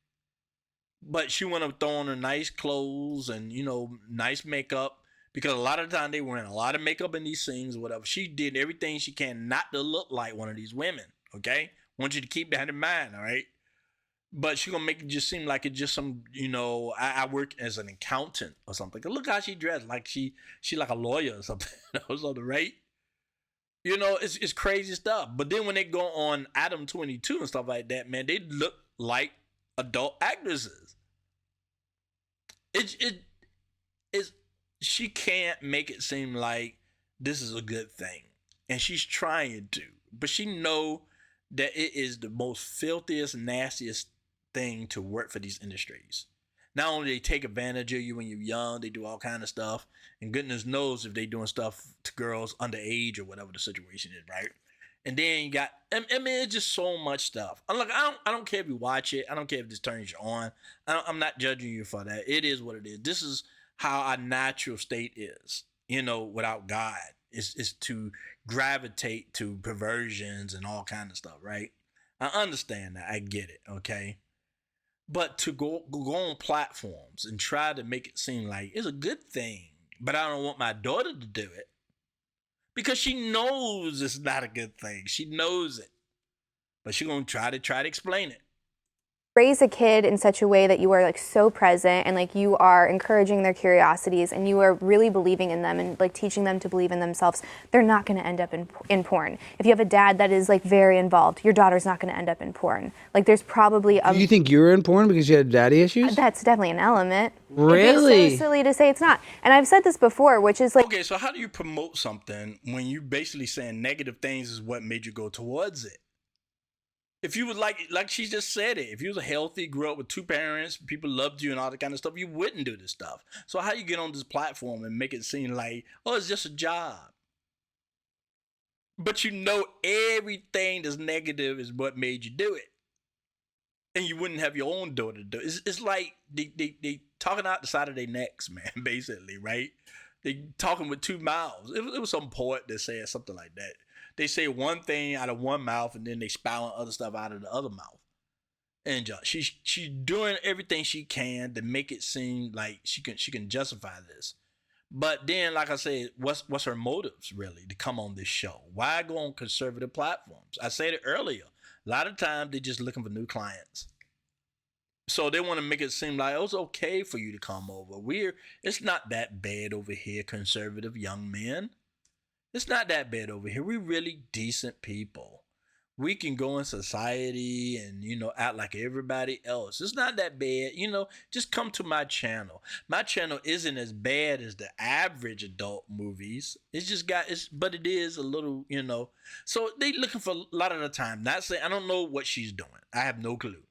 But she went up throwing her nice clothes and, you know, nice makeup. Because a lot of the time they wearing a lot of makeup in these scenes or whatever. She did everything she can not to look like one of these women. Okay? I want you to keep that in mind, all right? But she gonna make it just seem like it's just some, you know, I work as an accountant or something. Look how she dressed, like she like a lawyer or something, or something, right? You know, it's crazy stuff. But then when they go on Adam 22 and stuff like that, man, they look like adult actresses. It's she can't make it seem like this is a good thing, and she's trying to, but she know that it is the most filthiest, nastiest thing to work for these industries. Not only they take advantage of you when you're young, they do all kind of stuff, and goodness knows if they doing stuff to girls underage or whatever the situation is, right? And then you got, I mean, it's just so much stuff. I'm like, I don't care if you watch it. I don't care if this turns you on. I'm not judging you for that. It is what it is. This is how our natural state is, you know, without God. Is to gravitate to perversions and all kind of stuff, right? I understand that. I get it, okay? But to go on platforms and try to make it seem like it's a good thing, but I don't want my daughter to do it because she knows it's not a good thing. She knows it, but she's gonna try to explain it. Raise a kid in such a way that you are like so present and like you are encouraging their curiosities and you are really believing in them and like teaching them to believe in themselves, they're not going to end up in porn. If you have a dad that is like very involved, your daughter's not going to end up in porn. Like there's probably Do you think you were in porn because you had daddy issues? That's definitely an element. Really? It'd be so silly to say it's not. And I've said this before, which is like, Okay, so how do you promote something when you basically saying negative things is what made you go towards it? If you would like she just said it, if you was a healthy, grew up with 2 parents, people loved you and all that kind of stuff, you wouldn't do this stuff. So how you get on this platform and make it seem like, oh, it's just a job? But you know everything that's negative is what made you do it. And you wouldn't have your own daughter do it. It's like they talking out the side of their necks, man, basically, right? They talking with 2 mouths. It was some poet that said something like that. They say one thing out of one mouth and then they spouting other stuff out of the other mouth. And she's doing everything she can to make it seem like she can justify this. But then, like I said, what's her motives really to come on this show? Why go on conservative platforms? I said it earlier. A lot of times they're just looking for new clients. So they want to make it seem like, oh, it's okay for you to come over. It's not that bad over here, conservative young men. It's not that bad over here. We're really decent people. We can go in society and, you know, act like everybody else. It's not that bad. You know, just come to my channel. My channel isn't as bad as the average adult movies. But it is a little, you know. So they looking for a lot of the time. Not saying, I don't know what she's doing. I have no clue.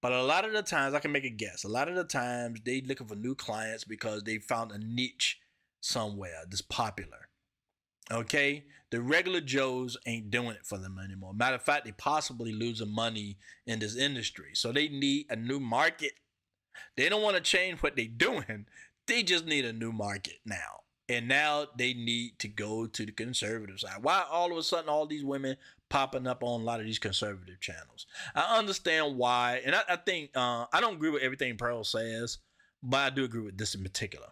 But a lot of the times, I can make a guess. A lot of the times, they looking for new clients because they found a niche somewhere that's popular. Okay, the regular Joes ain't doing it for them anymore. Matter of fact, they possibly losing money in this industry. So they need a new market. They don't want to change what they're doing. They just need a new market now. And now they need to go to the conservative side. Why all of a sudden all these women popping up on a lot of these conservative channels? I understand why, and I think I don't agree with everything Pearl says, but I do agree with this in particular.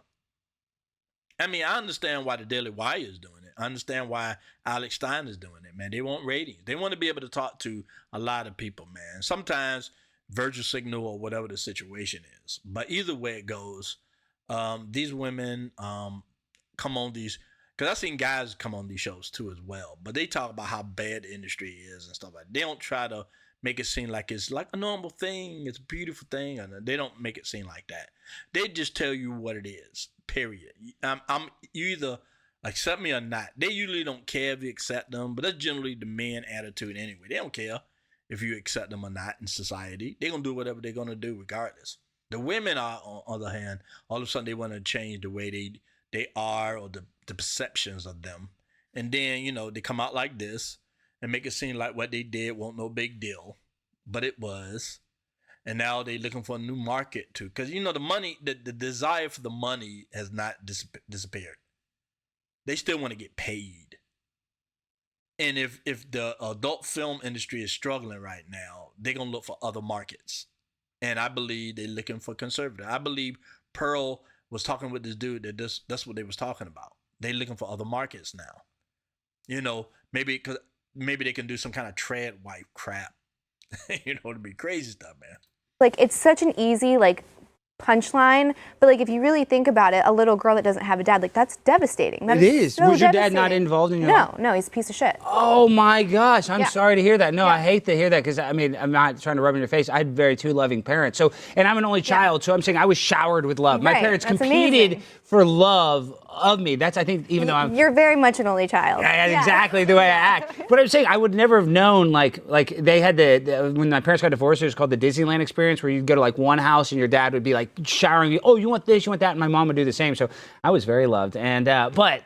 I mean, I understand why the Daily Wire is doing it. I understand why Alex Stein is doing it, man. They want ratings. They want to be able to talk to a lot of people, man. Sometimes virtual signal or whatever the situation is. But either way it goes, these women come on these, because I've seen guys come on these shows too as well, but they talk about how bad the industry is and stuff like that. They don't try to make it seem like it's like a normal thing, it's a beautiful thing, and they don't make it seem like that. They just tell you what it is, period. You either accept me or not. They usually don't care if you accept them, but that's generally the men attitude anyway. They don't care if you accept them or not in society. They're going to do whatever they're going to do regardless. The women are, on the other hand, all of a sudden they want to change the way they are, or the perceptions of them. And then, they come out like this and make it seem like what they did wasn't no big deal. But it was. And now they're looking for a new market too. Because, the money, the desire for the money has not disappeared. They still want to get paid. And if the adult film industry is struggling right now, they're going to look for other markets. And I believe they're looking for conservative. I believe Pearl was talking with this dude that's what they was talking about. They looking for other markets now. Maybe they can do some kind of trad wife crap. To be crazy stuff, man. Like, it's such an easy, punchline, but if you really think about it, a little girl that doesn't have a dad, that's devastating. It is. So was your dad not involved in your life? No, he's a piece of shit. Oh my gosh, I'm sorry to hear that. No, I hate to hear that, because I'm not trying to rub it in your face. I had very two loving parents. So, and I'm an only child, so I'm saying I was showered with love. My parents competed for love of me. That's, I think, even though you're very much an only child. Exactly the way I act. But I'm saying I would never have known, like they had when my parents got divorced, it was called the Disneyland experience, where you'd go to one house and your dad would be showering you, oh, you want this, you want that, and my mom would do the same. So I was very loved. And but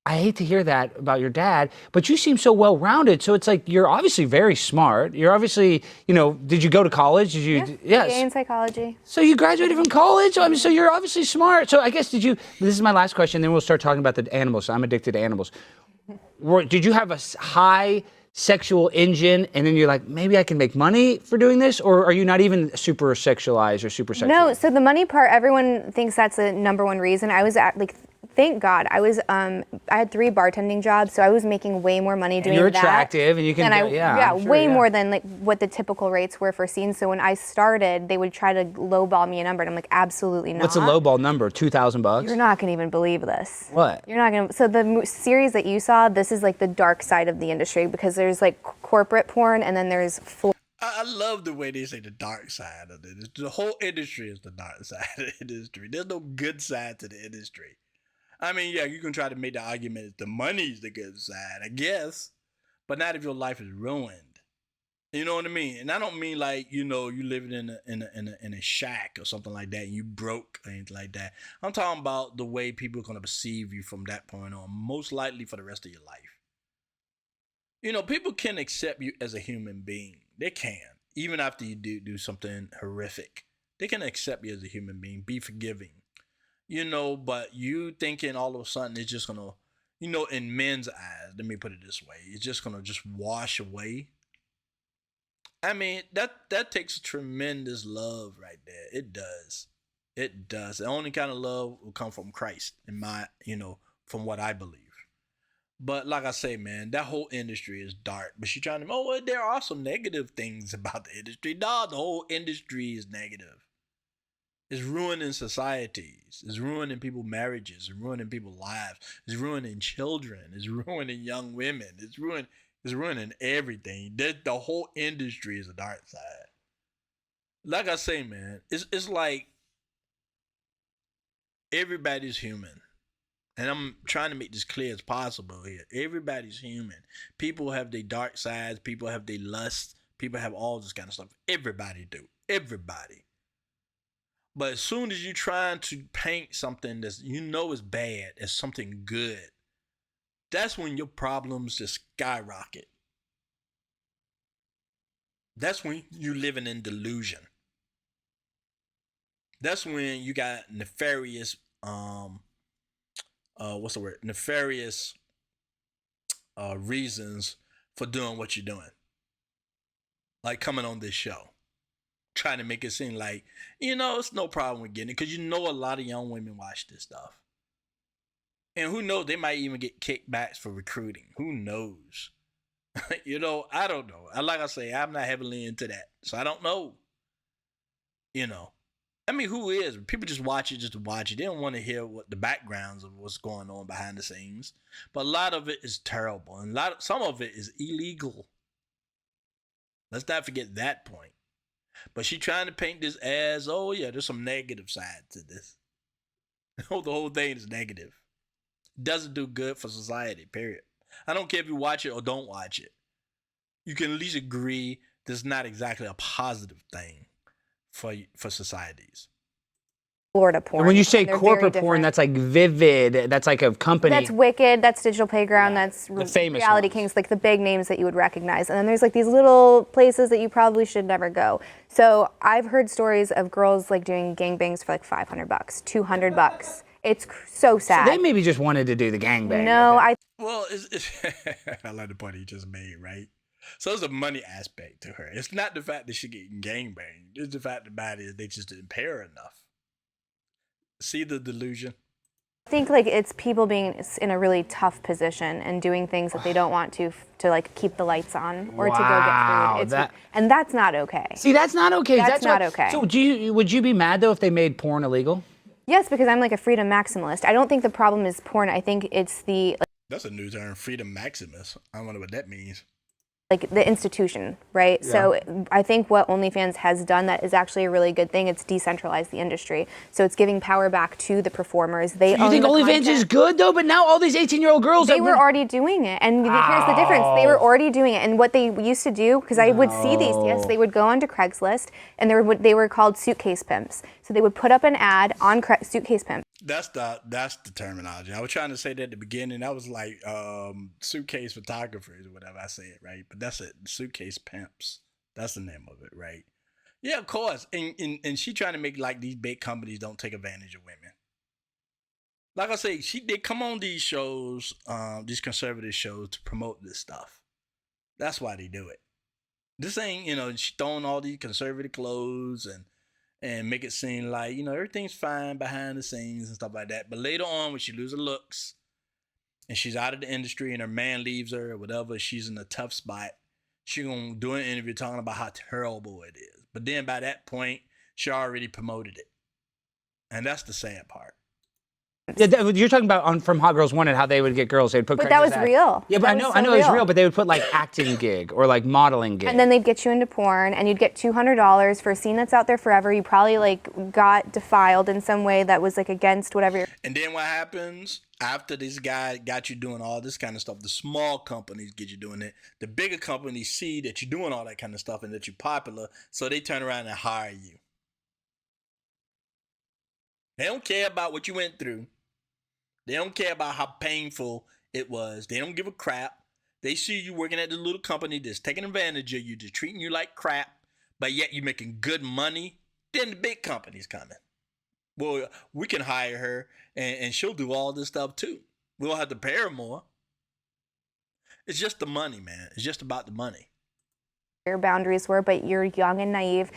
I hate to hear that about your dad, but you seem so well-rounded. So it's you're obviously very smart. You're obviously, did you go to college? Did you? Yes. BA in psychology. So you graduated from college? I mean, so you're obviously smart. So I guess this is my last question, then we'll start talking about the animals. I'm addicted to animals. Did you have a high sexual engine, and then you're like, maybe I can make money for doing this? Or are you not even super sexualized or super sexualized? No, so the money part, everyone thinks that's the number one reason. I was thank God, I had 3 bartending jobs, so I was making way more money doing that. You're attractive, and you can, way more than what the typical rates were for scenes. So when I started, they would try to lowball me a number, and I'm like, absolutely not. What's a lowball number? $2,000? You're not gonna even believe this. What? You're not gonna. So the series that you saw, this is the dark side of the industry, because there's corporate porn, and then there's. I love the way they say the dark side of it. The whole industry is the dark side of the industry. There's no good side to the industry. I mean, yeah, you can try to make the argument that the money's the good side, I guess, but not if your life is ruined. You know what I mean? And I don't mean you living in a shack or something like that, and you broke or anything like that. I'm talking about the way people are gonna perceive you from that point on, most likely for the rest of your life. People can accept you as a human being. They can, even after you do something horrific. They can accept you as a human being, be forgiving. But you thinking all of a sudden it's just gonna, in men's eyes, let me put it this way, it's just gonna just wash away. I mean, that takes tremendous love right there. It does. It does. The only kind of love will come from Christ, from what I believe. But like I say, man, that whole industry is dark. But you're trying to, there are some negative things about the industry. No, the whole industry is negative. It's ruining societies. It's ruining people's marriages. It's ruining people's lives. It's ruining children. It's ruining young women. It's ruining everything. The whole industry is a dark side. Like I say, man, it's like everybody's human. And I'm trying to make this clear as possible here. Everybody's human. People have their dark sides. People have their lust. People have all this kind of stuff. Everybody do. Everybody. But as soon as you're trying to paint something that's is bad as something good, that's when your problems just skyrocket. That's when you're living in delusion. That's when you got nefarious what's the word, nefarious reasons for doing what you're doing, like coming on this show, trying to make it seem like, it's no problem with getting it, because a lot of young women watch this stuff, and who knows, they might even get kickbacks for recruiting. Who knows? I don't know. Like I say, I'm not heavily into that, so I don't know. I mean, who is? People just watch it just to watch it. They don't want to hear what the backgrounds of what's going on behind the scenes. But a lot of it is terrible, and some of it is illegal. Let's not forget that point. But she's trying to paint this as, oh yeah, there's some negative side to this. The whole thing is negative. It doesn't do good for society, period. I don't care if you watch it or don't watch it. You can at least agree this is not exactly a positive thing for societies. Florida porn. And when you say They're corporate very porn, different. that's like Vivid. That's like a company. That's Wicked, that's Digital Playground, that's the famous Reality ones. Kings, like the big names that you would recognize. And then there's like these little places that you probably should never go. So I've heard stories of girls like doing gangbangs for like $500, $200. It's so sad. So they maybe just wanted to do the gangbang. No, Well, I like the point he just made, right? So there's a money aspect to her. It's not the fact that she's getting gangbanged. It's the fact about it is they just didn't pay her enough. See the delusion? I think like it's people being in a really tough position and doing things that they don't want to like keep the lights on or to go get food. And that's not okay. See, that's not okay. That's not okay. So would you be mad though if they made porn illegal? Yes, because I'm like a freedom maximalist. I don't think the problem is porn. I think it's the That's a new term, freedom maximus. I don't know what that means. like the institution, right? Yeah. So I think what OnlyFans has done that is actually a really good thing. It's decentralized the industry. So it's giving power back to the performers. They You own think the OnlyFans content. is good though? But now all these 18-year-old girls They were already doing it, and here's the difference. They were already doing it, and what they used to do, because I would see these, yes, they would go onto Craigslist, and they were called suitcase pimps. So they would put up an ad on suitcase pimp. That's the terminology. I was trying to say that at the beginning. That was like suitcase photographers or whatever I said, right? But that's it. Suitcase pimps. That's the name of it, right? Yeah, of course. And she trying to make like these big companies don't take advantage of women. Like I say, she did come on these shows, these conservative shows to promote this stuff. That's why they do it. This ain't, she throwing all these conservative clothes and make it seem like, everything's fine behind the scenes and stuff like that. But later on, when she loses her looks and she's out of the industry and her man leaves her or whatever, she's in a tough spot, she's going to do an interview talking about how terrible it is. But then by that point, she already promoted it. And that's the sad part. Yeah, you're talking about from Hot Girls Wanted how they would get girls. They'd put. But that was Craigslist real. Yeah, but I know it's real. But they would put like acting gig or like modeling gig. And then they'd get you into porn, and you'd get $200 for a scene that's out there forever. You probably like got defiled in some way that was like against whatever. And then what happens after this guy got you doing all this kind of stuff? The small companies get you doing it. The bigger companies see that you're doing all that kind of stuff and that you're popular, so they turn around and hire you. They don't care about what you went through. They don't care about how painful it was. They don't give a crap. They see you working at this little company that's taking advantage of you, just treating you like crap, but yet you're making good money. Then the big company's coming. Well, we can hire her and she'll do all this stuff too. We don't have to pay her more. It's just the money, man. It's just about the money. Your boundaries were, but you're young and naive.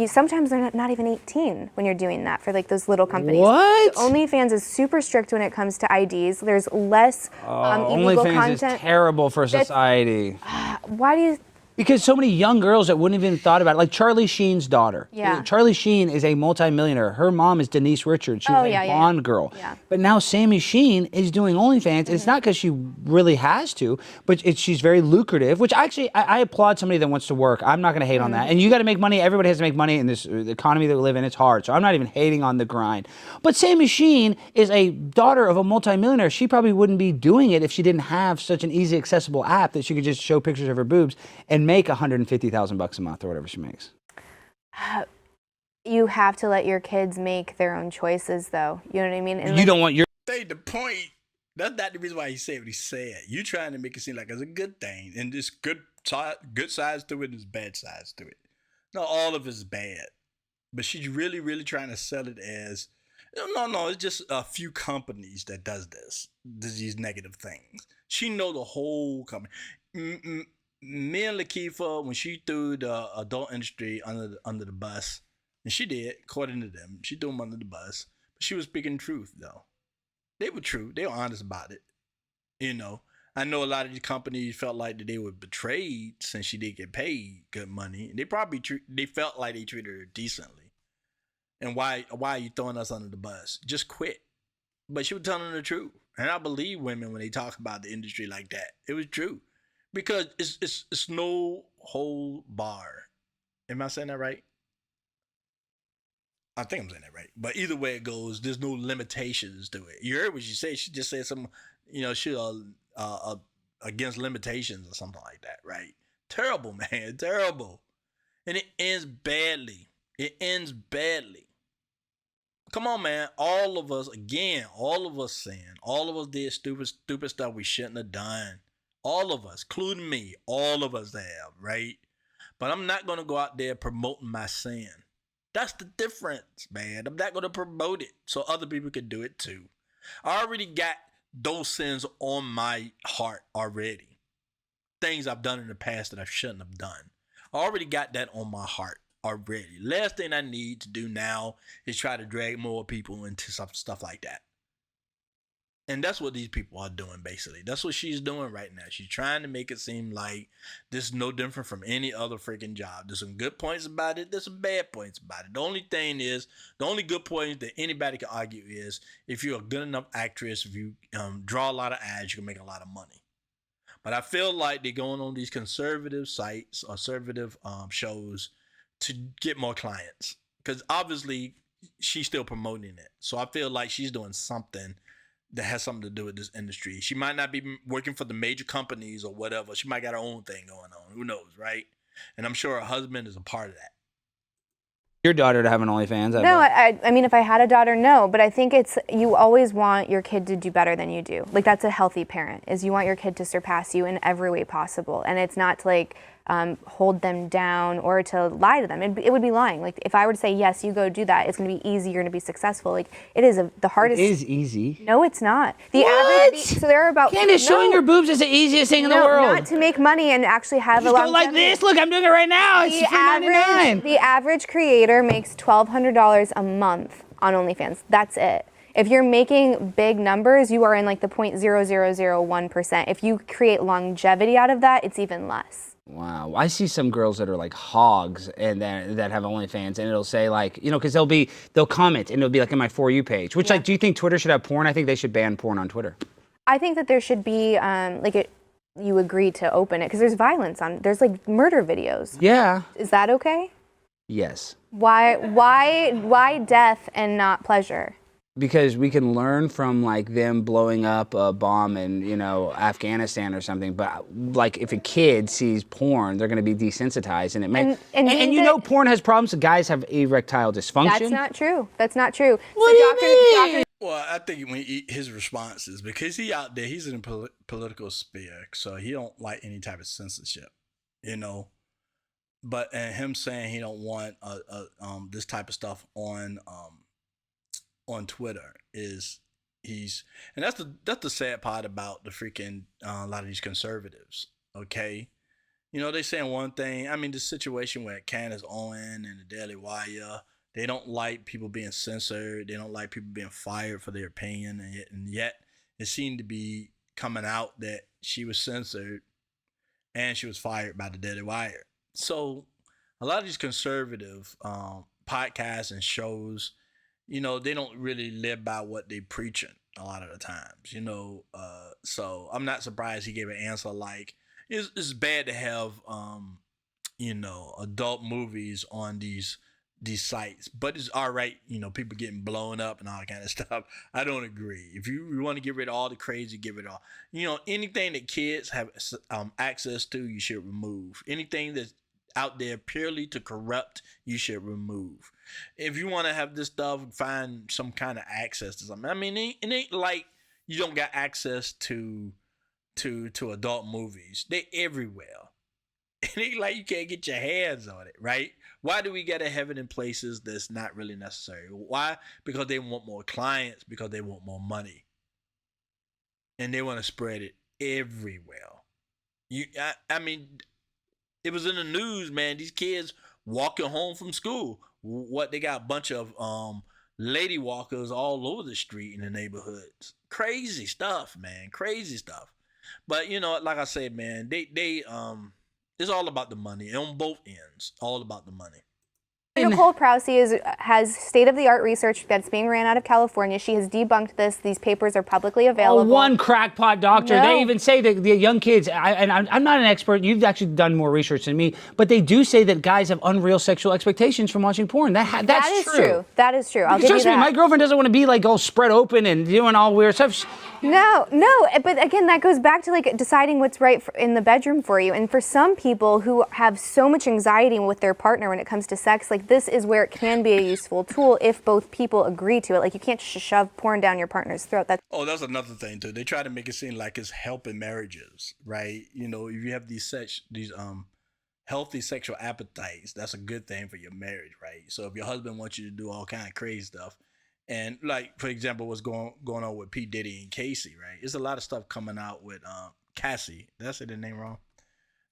Sometimes they're not even 18 when you're doing that for like those little companies. What? OnlyFans is super strict when it comes to IDs. There's less illegal OnlyFans content. is terrible for society. Why do you? Because so many young girls that wouldn't even thought about it, like Charlie Sheen's daughter. Yeah. Charlie Sheen is a multimillionaire. Her mom is Denise Richards. She was a Bond girl. Yeah. But now Sammy Sheen is doing OnlyFans. It's not because she really has to, but she's very lucrative, which actually I applaud somebody that wants to work. I'm not going to hate on that. And you got to make money. Everybody has to make money in this economy that we live in. It's hard. So I'm not even hating on the grind. But Sammy Sheen is a daughter of a multimillionaire. She probably wouldn't be doing it if she didn't have such an easy, accessible app that she could just show pictures of her boobs and make $150,000 a month or whatever she makes. You have to let your kids make their own choices, though. You know what I mean? And You don't want your... Say the point. That's not the reason why he said what he said. You trying to make it seem like it's a good thing, and there's good sides to it, and there's bad sides to it. No, all of it's bad. But she's really, really trying to sell it as No. It's just a few companies that does these negative things. She know the whole company. Me and Lakeitha, when she threw the adult industry under the bus, and she did, according to them, she threw them under the bus. But she was speaking truth, though. They were true. They were honest about it. You know, I know a lot of these companies felt like that they were betrayed since she did get paid good money. They probably they felt like they treated her decently. And why are you throwing us under the bus? Just quit. But she was telling the truth, and I believe women when they talk about the industry like that. It was true, because it's no whole bar. Am I saying that right? I think I'm saying that right. But either way it goes, there's no limitations to it. You heard what she said. She just said something, she against limitations or something like that, right? Terrible, man. Terrible. And it ends badly. It ends badly. Come on, man. All of us sin. All of us did stupid stuff we shouldn't have done. All of us, including me. All of us have, right? But I'm not going to go out there promoting my sin. That's the difference, man. I'm not going to promote it so other people can do it too. I already got those sins on my heart already. Things I've done in the past that I shouldn't have done. I already got that on my heart already. Last thing I need to do now is try to drag more people into stuff like that. And that's what these people are doing, basically. That's what she's doing right now. She's trying to make it seem like this is no different from any other freaking job. There's some good points about it. There's some bad points about it. The only good point that anybody can argue is if you're a good enough actress, if you draw a lot of ads, you can make a lot of money. But I feel like they're going on these conservative sites or conservative shows to get more clients. Because obviously, she's still promoting it. So I feel like she's doing something that has something to do with this industry. She might not be working for the major companies or whatever. She might got her own thing going on. Who knows, right? And I'm sure her husband is a part of that. Your daughter to have an OnlyFans? No, I mean, if I had a daughter, no. But I think you always want your kid to do better than you do. Like, that's a healthy parent, is you want your kid to surpass you in every way possible. And it's not to, like, hold them down or to lie to them. It would be lying. Like, if I were to say, yes, you go do that, it's going to be easy, you're going to be successful. Like, it is the hardest. It is easy. No, it's not. What? So there are about. Candace, showing your boobs is the easiest thing in the world. Not to make money and actually have Just a lot. Go like this. Look, I'm doing it right now. It's $3.99. The average creator makes $1,200 a month on OnlyFans. That's it. If you're making big numbers, you are in like the 0.0001%. If you create longevity out of that, it's even less. Wow, I see some girls that are like hogs and that have OnlyFans, and it'll say like, because they'll comment and it'll be like in my For You page. Which like, do you think Twitter should have porn? I think they should ban porn on Twitter. I think that there should be you agree to open it because there's violence there's like murder videos. Yeah. Is that okay? Yes. Why death and not pleasure? Because we can learn from like them blowing up a bomb in, Afghanistan or something. But like if a kid sees porn, they're going to be desensitized, and it may. And porn has problems. Guys have erectile dysfunction. That's not true. That's not true. What do you mean? Well, I think when his response is because he out there, he's in a political sphere, so he don't like any type of censorship, But and him saying he don't want this type of stuff on Twitter and that's the sad part about the freaking a lot of these conservatives. Okay, they saying one thing. I mean, the situation where Candace Owen and the Daily Wire, they don't like people being censored. They don't like people being fired for their opinion, and yet it seemed to be coming out that she was censored and she was fired by the Daily Wire. So a lot of these conservative podcasts and shows, they don't really live by what they preaching a lot of the times, so I'm not surprised he gave an answer like, it's bad to have, adult movies on these sites, but it's all right, people getting blown up and all that kind of stuff. I don't agree. If you want to get rid of all the crazy, get rid of all. Anything that kids have access to, you should remove. Anything that's out there purely to corrupt, you should remove. If you want to have this stuff, find some kind of access to something. I mean, it ain't like you don't got access to adult movies. They everywhere. ain't like you can't get your hands on it, right? Why do we get a heaven in places that's not really necessary? Why? Because they want more clients, because they want more money, and they want to spread it everywhere. I mean, it was in the news, man. These kids walking home from school. What, they got a bunch of lady walkers all over the street in the neighborhoods. Crazy stuff, man. Crazy stuff. But you know, like I said, man, they it's all about the money on both ends. All about the money. Nicole Prousey has state-of-the-art research that's being ran out of California. She has debunked this. These papers are publicly available. One crackpot doctor. No. They even say that the young kids, I'm not an expert, you've actually done more research than me, but they do say that guys have unreal sexual expectations from watching porn. That's true. That is true. I'll give you Trust me, that. my girlfriend doesn't want to be like all spread open and doing all weird stuff. No, but again, that goes back to like deciding what's right in the bedroom for you. And for some people who have so much anxiety with their partner when it comes to sex, like this is where it can be a useful tool if both people agree to it. Like you can't shove porn down your partner's throat. That's another thing too. They try to make it seem like it's helping marriages, right? You know, if you have these healthy sexual appetites, that's a good thing for your marriage, right? So if your husband wants you to do all kind of crazy stuff, and like for example, what's going on with P. Diddy and Casey, right? There's a lot of stuff coming out with Cassie. Did I say the name wrong?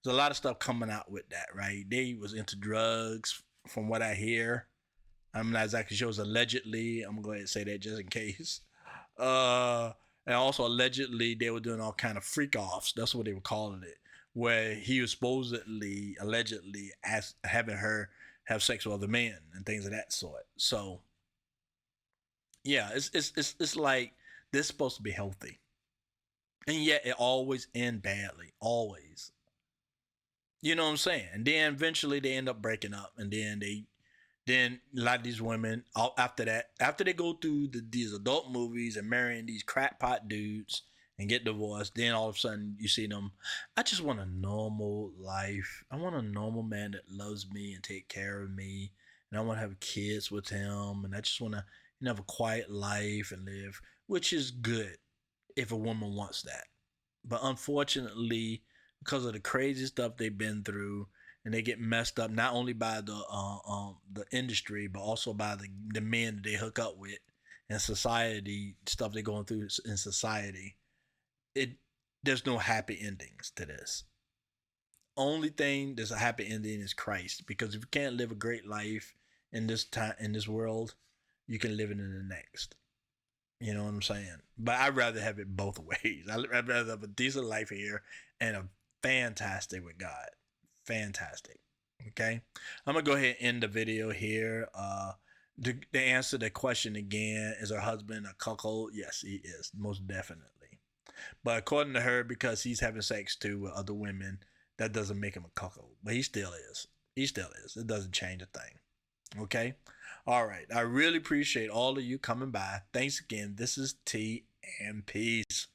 There's a lot of stuff coming out with that, right? They was into drugs, from what I hear. I'm not exactly sure. It was allegedly. I'm going to say that just in case. And also allegedly they were doing all kind of freak offs. That's what they were calling it, where he was allegedly having her have sex with other men and things of that sort. So yeah, it's like this is supposed to be healthy, and yet it always ends badly, always. You know what I'm saying? And then eventually they end up breaking up, and then a lot of these women after they go through these adult movies and marrying these crackpot dudes and get divorced, then all of a sudden you see them. I just want a normal life. I want a normal man that loves me and take care of me, and I want to have kids with him, and I just want to have a quiet life and live, which is good if a woman wants that. But unfortunately, because of the crazy stuff they've been through, and they get messed up not only by the industry, but also by the men that they hook up with and society, stuff they're going through in society. There's no happy endings to this. Only thing that's a happy ending is Christ, because if you can't live a great life in this time, in this world, you can live it in the next. You know what I'm saying? But I'd rather have it both ways. I'd rather have a decent life here and a fantastic with God. Fantastic. Okay? I'm going to go ahead and end the video here. To answer the question again, is her husband a cuckold? Yes, he is. Most definitely. But according to her, because he's having sex too with other women, that doesn't make him a cuckold. But he still is. He still is. It doesn't change a thing. Okay? All right. I really appreciate all of you coming by. Thanks again. This is T and Peace.